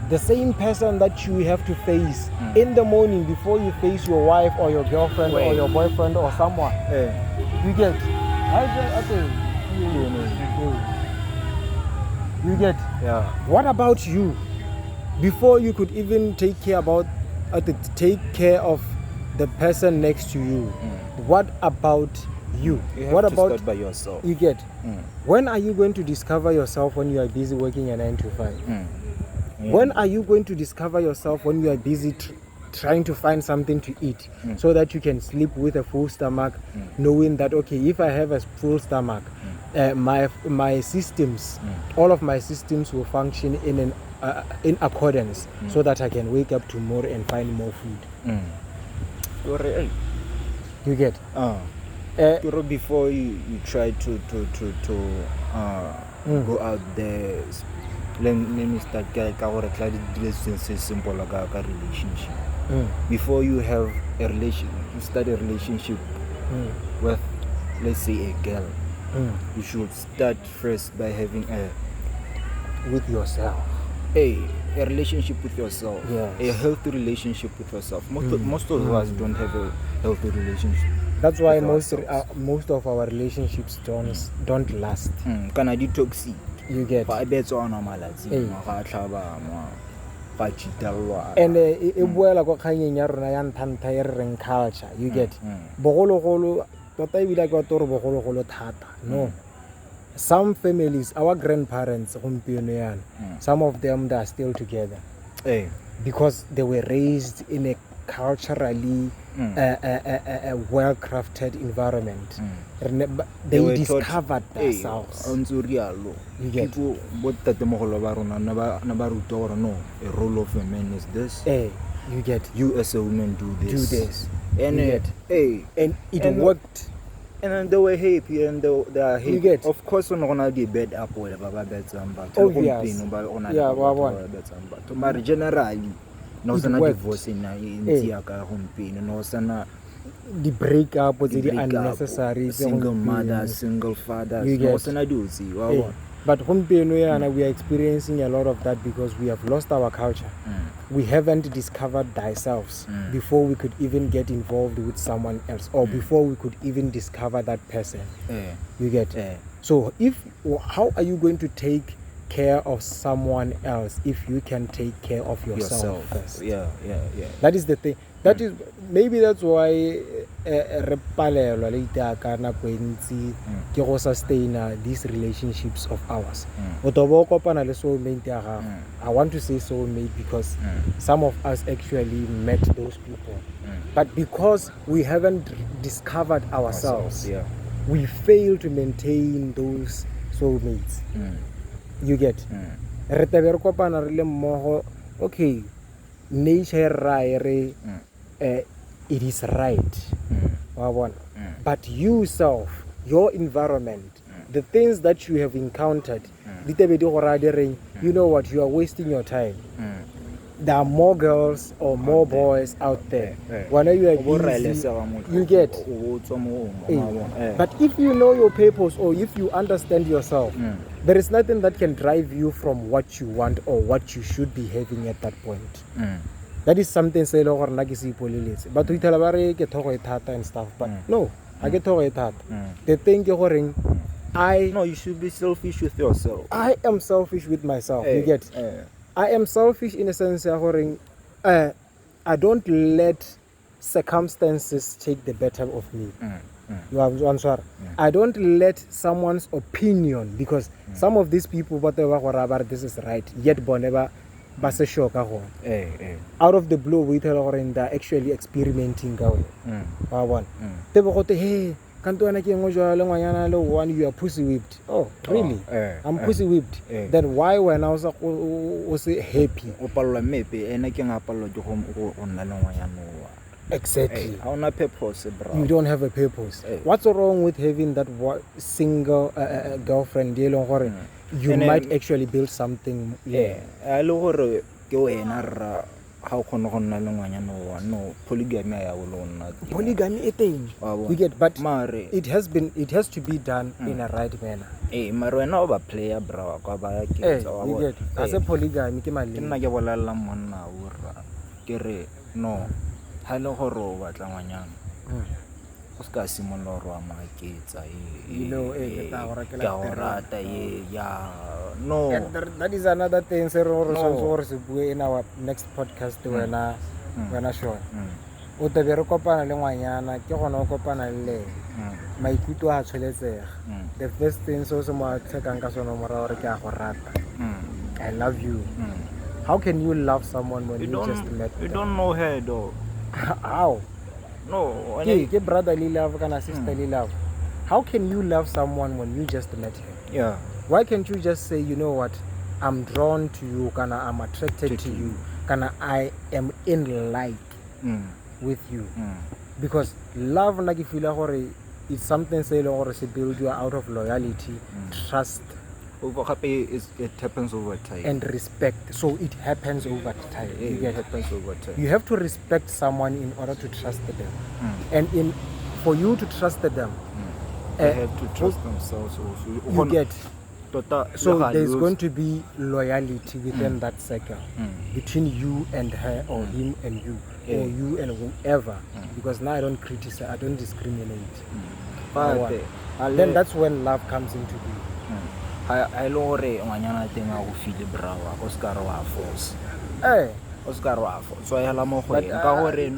The same person that you have to face in the morning before you face your wife or your girlfriend or your boyfriend or someone. You get, you get. What about you? Before you could even take care of the person next to you, what about you? What about start by yourself? You get. When are you going to discover yourself when you are busy working a 9 to 5? When are you going to discover yourself when you are busy trying to find something to eat, so that you can sleep with a full stomach, knowing that, okay, if I have a full stomach, my systems, all of my systems will function in accordance, so that I can wake up tomorrow and find more food. You get? Before you try to go out there, let me start simple like a relationship. Before you have a start a relationship with, let's say, a girl, you should start first by having with yourself. A relationship with yourself. Yes. A healthy relationship with yourself. Most of us don't have a healthy relationship. That's why most of our relationships don't last. Toxic. You get. And buela go kganyeng ya rona ya nthanta e reng culture. You get. Bogologolo tota e bila ke toro bogologolo thata. No. some families, our grandparents, some of them they are still together because they were raised in a culturally well-crafted environment. They discovered themselves. You get people, what the a role of a man is this. You get you as a woman do this. And and it worked. And then they were happy and they are happy. You get. Of course, we're not gonna be bad apple, but Obvious. But generally, no divorce in home pain, no sana. The breakup was unnecessary. Single mother, single father. No sana do see. But we are experiencing a lot of that because we have lost our culture. We haven't discovered ourselves before we could even get involved with someone else, or before we could even discover that person. You get. So how are you going to take care of someone else if you can take care of yourself first? Yeah. That is the thing. That is maybe that's why sustain these relationships of ours. I want to say soulmate because some of us actually met those people, but because we haven't discovered ourselves, we fail to maintain those soulmates. You get. Okay, nature it is right. But you self, your environment, the things that you have encountered, you know what, you are wasting your time. There are more girls or more boys out there. Whenever you are busy, you get. But if you know your purpose or if you understand yourself, there is nothing that can drive you from what you want or what you should be having at that point. That is something say lo gore nna ke se ipoleletse. But we tell about ke thogo e thata and stuff. But no, I get thogo e thata. The thing ke gore no, you should be selfish with yourself. I am selfish with myself. You get. I am selfish in a sense I don't let circumstances take the better of me. You answer. I don't let someone's opinion, because some of these people whatever this is right, yet boneba base shock out of the blue we tell they're actually experimenting hey you are pussy whipped. Oh, really? I'm pussy whipped. Then why when I was happy? Exactly. You don't have a purpose. What's wrong with having that single girlfriend? You might actually build something. How can no polygamy a thing we get, but it has to be done in a right manner. Player bro you get as a polygamy no hello horo batla ngwanyana o ska simoloro a maketsa you know no, that is another thing in our next podcast when sure o tebe re kopana le ngwanyana ke gona o kopana le maikutlo a tshweletsega. The first thing so se mo tshekang ka sona mora gore ke a go rata, I love you. How can you love someone when you just met them? You don't know her though. How? No, ke brotherly love kana sisterly love. How can you love someone when you just met him? Yeah. Why can't you just say, you know what, I'm drawn to you, kana I'm attracted to you, kana I am in like with you? Because love it's something say build you out of loyalty, trust, it happens over time, and respect. So it happens over time. It happens over time. You have to respect someone in order to trust them, and for you to trust them, they have to trust themselves also. You get. So there's going to be loyalty within that circle between you and her, or him and you, or you and whoever. Because now I don't criticize, I don't discriminate. Then that's when love comes into being. I lore ngwanyana teng a go file brawa go ska re wa force. Oscar wa so yela mo go ka gore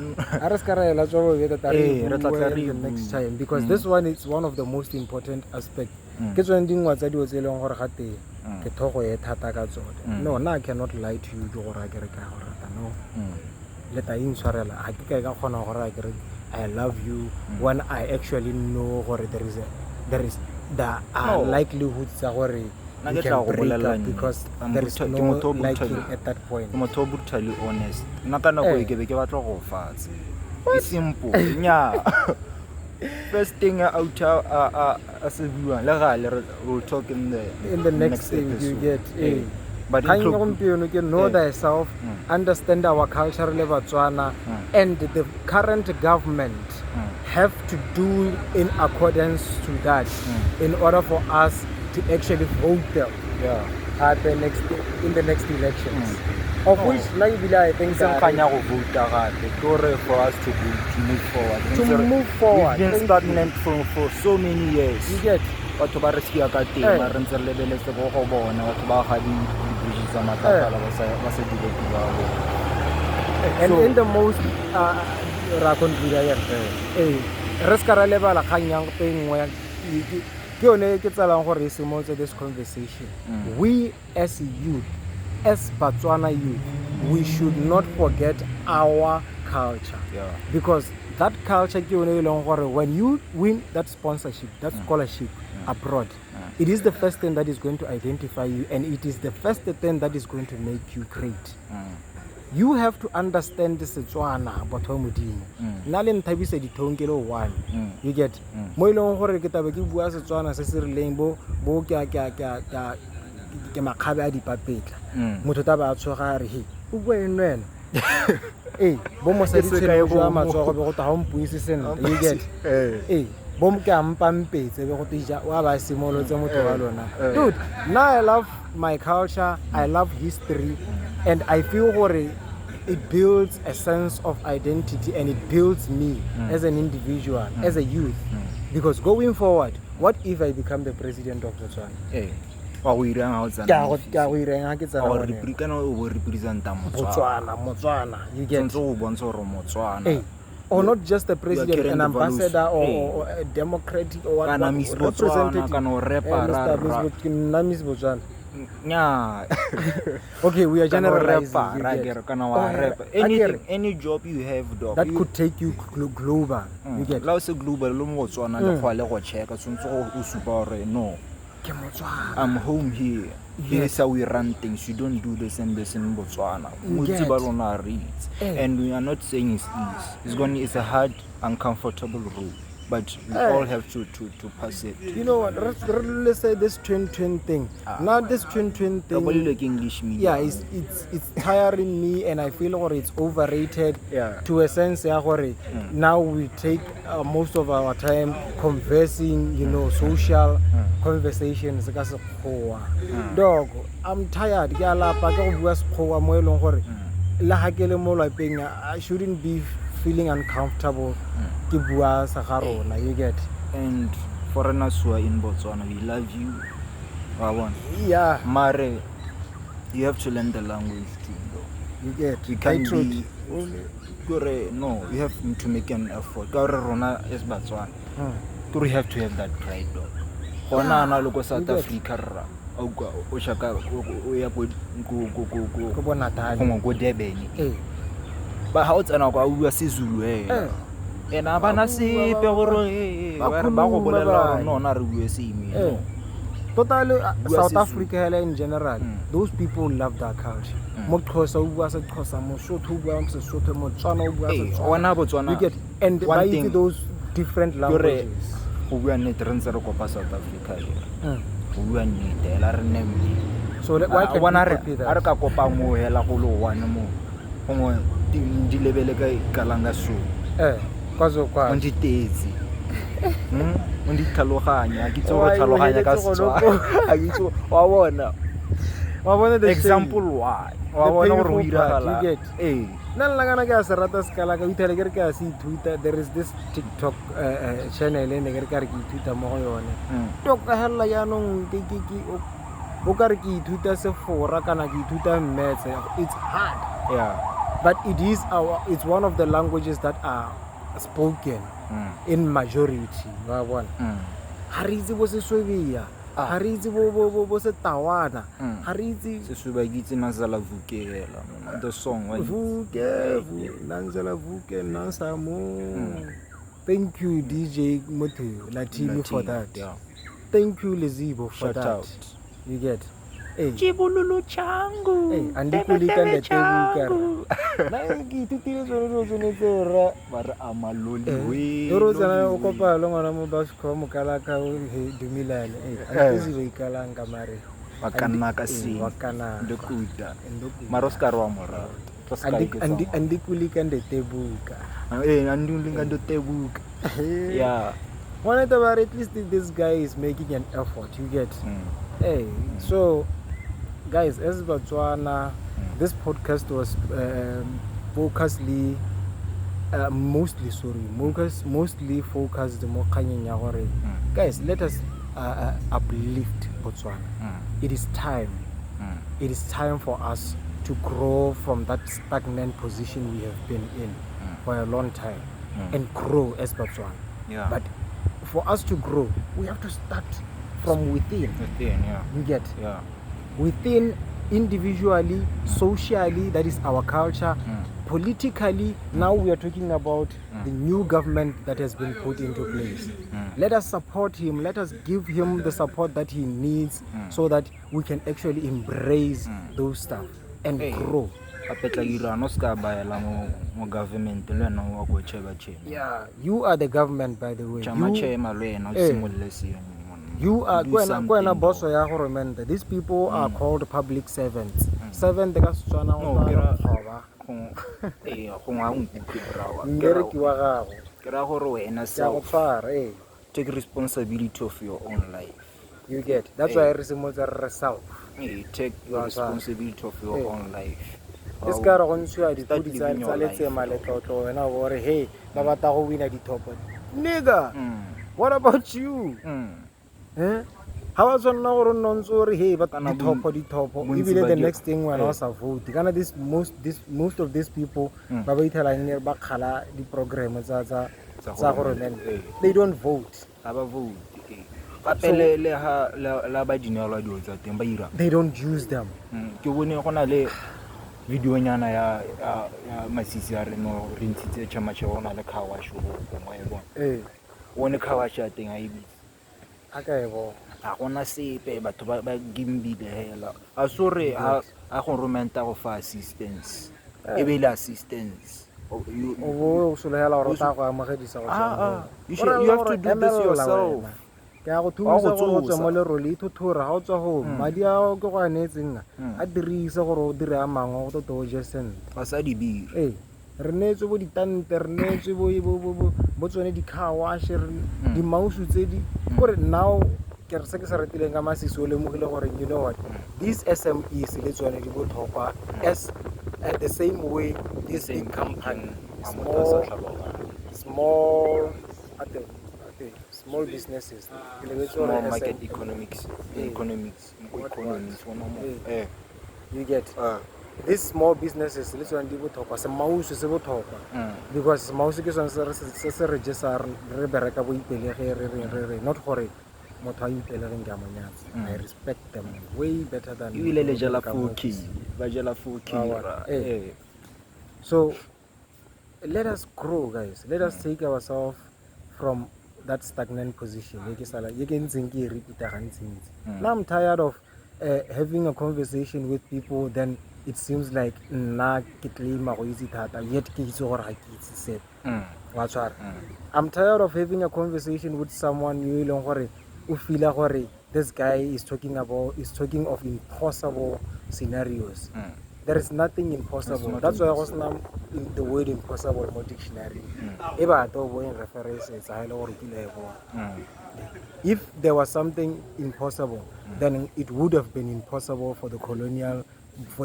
Araskara Joe re tla re the next time because this one is one of the most important aspects. Ke tsone dingwa tsa dio tse leng gore ga te ke thogo e thata ka tsone. No, I cannot lie to you gore a kere ka gore ta no. Leta intshwarela ha ke ka khona gore a kere I love you when I actually know gore there is the likelihood tsa gore we can break up because there is no liking at that point. Motho brutally honest nna ka nako e ke be ke batla go fatse it's simple nya first thing out as a viewer we'll talk in the next episode. You get but you can know thyself, understand our culture Botswana, and the current government have to do in accordance to that in order for us to actually vote them at the next elections. Of which I think for us to move forward. We've been stagnant for so many years. You get batho ba re sia ka teng ba re ntse re lebeletse go go bona batho ba ga di bridges tsa matlafala ba se dile ba go and in the most ra kontlira ya re ska ra lebala kganyang pengwe ke yone ke tsalang gore se mo tse this conversation. We as youth, as Botswana youth, we should not forget our culture because that culture when you win that sponsorship, that scholarship abroad, it is the first thing that is going to identify you, and it is the first thing that is going to make you great. You have to understand the Setswana Botomudini. Nalen Tabisa di Tongelo one. You get Moilon Hore Ketabaki Bua Setswana Sesir Lambo, Boka Makabe di Papeta, Mutotaba Sohari. When Bomo said home Puisisen, you get Bom Pampe, Waba Simolo Zamotovalona. Dude, now I love my culture, I love history, and I feel worried. It builds a sense of identity and it builds me as an individual, as a youth. Because going forward, what if I become the president of Botswana? Botswana, you get or not just a president, an ambassador or a democratic or representative. Okay, we are generalizing. Any job you have, dog, that could take you global. You get no. I'm home here. Here's how we run things. You don't do this and this in Botswana. And we are not saying it's easy. It's a hard, uncomfortable road. But we all have to pass it. You know what? Let's say this twin thing. Now this twin thing. English media. Yeah, it's tiring me, and I feel like it's overrated. To a sense, now we take most of our time conversing. Social conversations. Dog, I'm tired. I shouldn't be feeling uncomfortable. You get. And foreigners who are in Botswana, we love you. Yeah. Mare, you have to learn the language too, though. You get. You can't be. No, you have to make an effort. Rona is Botswana. We have to have that pride, though. Hona na logo South Africa ra. O shaka o ya go Durban. But how it's an agua Sizulu. And Abana see totally South Africa in general, those people love that culture. You get, and by those different languages. We are not South Africa. We are not. So why can't we that? Because of what? Example why? There is this TikTok channel in Twitter. It's hard. but it's one of the languages that are spoken in majority. Ha re itse bo Seswabia, ha re itse bo Setawana, ha re itse Sesuba ke itse Nazala Vukela, the song Nanzala Vuke Nansamo. Thank you DJ Motu Latimi for that. Yeah. Thank you Lezibo for Shout that. out. You get. Hey. Chibululu changu. Hey, andikulika ndatebuka. Na ngitutile zona zona bara amaloli we. Doro sana okopa longa na mo bas ko mo kala ka dumilale. Antizi ikala ngamare. Wakana ka si. Wakana. Ndokuda. Maroskar wa mora. Andikulika ndatebuka. Andikulika ndatebuka. Yeah. One at least this guy is making an effort. You get. Hey, so guys, as Botswana, this podcast was mostly focused more guys, let us uplift Botswana. It is time. It is time for us to grow from that stagnant position we have been in for a long time and grow as Botswana. Yeah. But for us to grow, we have to start from within. You get. Yeah. Within, individually, socially, that is our culture. Politically, now we are talking about the new government that has been put into place. Let us support him. Let us give him the support that he needs so that we can actually embrace those stuff and grow. Yeah, you are the government, by the way. You are going to boss ya government. These people are called public servants. Servant ka Setswana o take responsibility of your own life. You get. That's why I resemble self. Take responsibility of your own life. This guy wants you to put it on let's say Maletoto and I worry, hey, Babata win at the top. Nigga, what about you? How was on our non sorry, hey, but the top, even the next thing when I was a vote. Most of these people, Babita near Bakala, the program, they don't vote. They don't use them. Video nyana ya masisi ya reno rintitse chama cha ona le khawa sho go moyebo one khawa cha teng a ibi aka ebo a gona sepe batho ba gimbile hela a sore a go romenta go fa assistance e be le assistance you so le hela go ta go amagedisa go you have to do this yourself ka go thusa go tswa mo le role ithuthuра ga o tswa go madi a go go anetseng a dirise gore o dire a mangwe go to jesent ba sa di bir re netse bo ditante re netse bo tsone di khawash di mausu tse di gore now ke re se ke se retileng ka masiso le mogile gore you know what these SMEs le tsone di botlhokwa as at the same way this same company small businesses, small market economics. You get these small businesses. Let's one people talk. Some mouse is able talk because mouse is on se register rebereka bo ipele not hore motho a ipele re ngamanyatsa. I respect them way better than you ile jala 4K ba jala 4K. So let us grow, guys. Let us take ourselves from that stagnant position. Now I'm tired of having a conversation with people, then it seems like I'm tired of having a conversation with someone who feel this guy is talking of impossible scenarios. There is nothing impossible. That's why I was now in the word impossible in my dictionary. If there was something impossible, then it would have been impossible for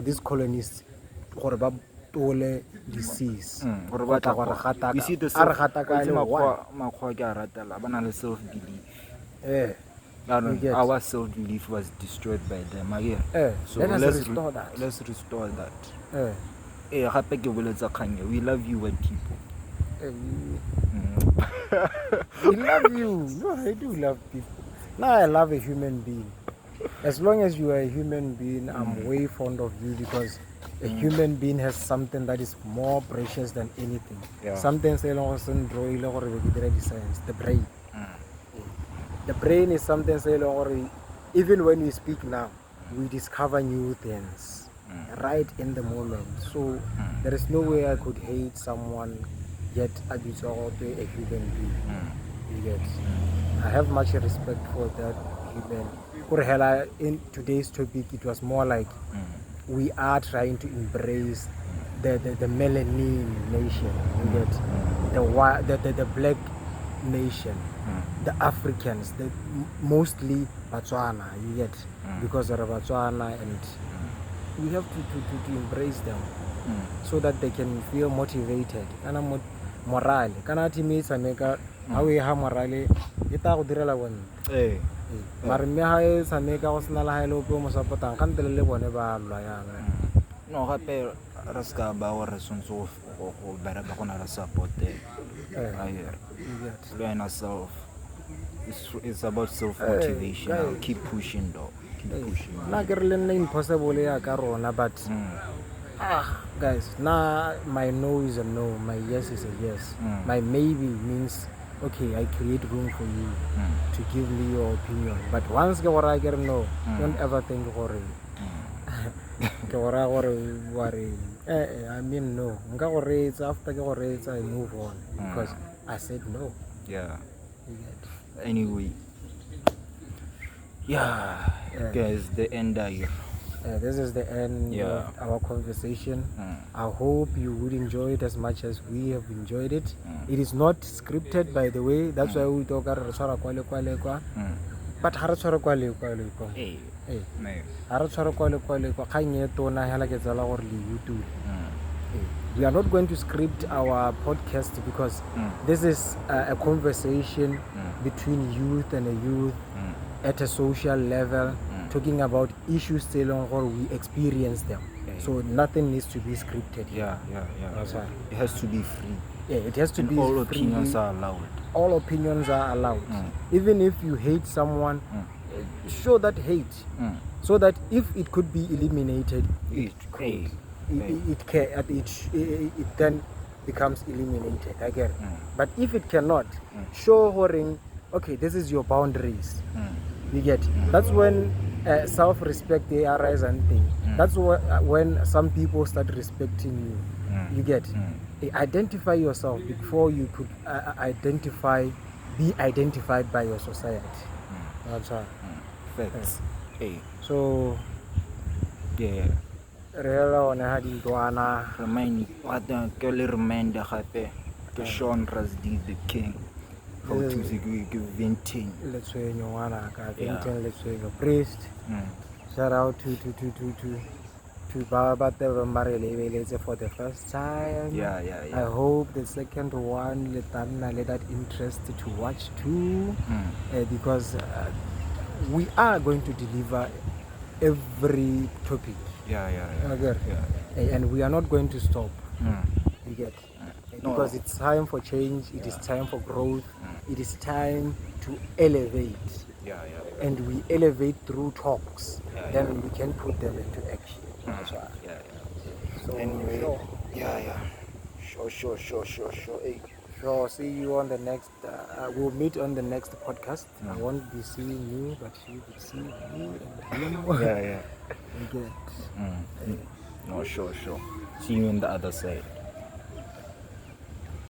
these colonists disease. We see the self-belief. Our self-belief was destroyed by them. So let's restore that. gape ke boletsa kgang we love you white people. We love you. No, I do love people. Now I love a human being. As long as you are a human being, I'm way fond of you because a human being has something that is more precious than anything. Yeah. Something say the brain. The brain is something say even when we speak now, we discover new things right in the moment. So there is no way I could hate someone yet abuse a human being. You get? I have much respect for that human. In today's topic, it was more like we are trying to embrace the melanin nation. You get? The black nation, the Africans, mostly Botswana. You get? Because they're Botswana, and we have to embrace them so that they can feel motivated. Kana morale. Kana teammates ameka hawe ha morale ita go direla bone. Mare mme ha e sameka go sena la ha ile o mo support-ang ka ntle le bone ba lwa yana. No gape re ska ba o re sontse go bereka go na la support it's about self motivation. Keep pushing though. Na ke re le nna impossible ya ka rona, but guys, now my no is a no, my yes is a yes. My maybe means okay, I create room for you to give me your opinion. But once I get no, don't ever think worry. I mean no. After I move on because I said no. Yeah. Anyway. Yeah. Guys, the end here. This is the end of our conversation. I hope you would enjoy it as much as we have enjoyed it. It is not scripted, by the way. That's why we talk about but we are not going to script our podcast because this is a conversation between youth and a youth at a social level, talking about issues or we experience them. So nothing needs to be scripted. That's right. It has to be free. It has to and be all free. Opinions are allowed. All opinions are allowed. Even if you hate someone, show that hate, so that if it could be eliminated, it then becomes eliminated again. But if it cannot, show okay, this is your boundaries. You get? That's when self-respect arise and thing. That's when some people start respecting you. You get? Identify yourself before you could be identified by your society. That's right. Facts. So reminder to Sean Rasdi the King. How to give vintage. Let's say priest. Shout out to Baba Tevambarele for the first time. I hope the second one let that interest to watch too, because we are going to deliver every topic. And we are not going to stop. You get? Because it's time for change, it is time for growth, it is time to elevate. And we elevate through talks. Then we can put them into action. So anyway, Sure. See you on the next. We'll meet on the next podcast. I won't be seeing you, but you will see me and him. No, sure. See you on the other side.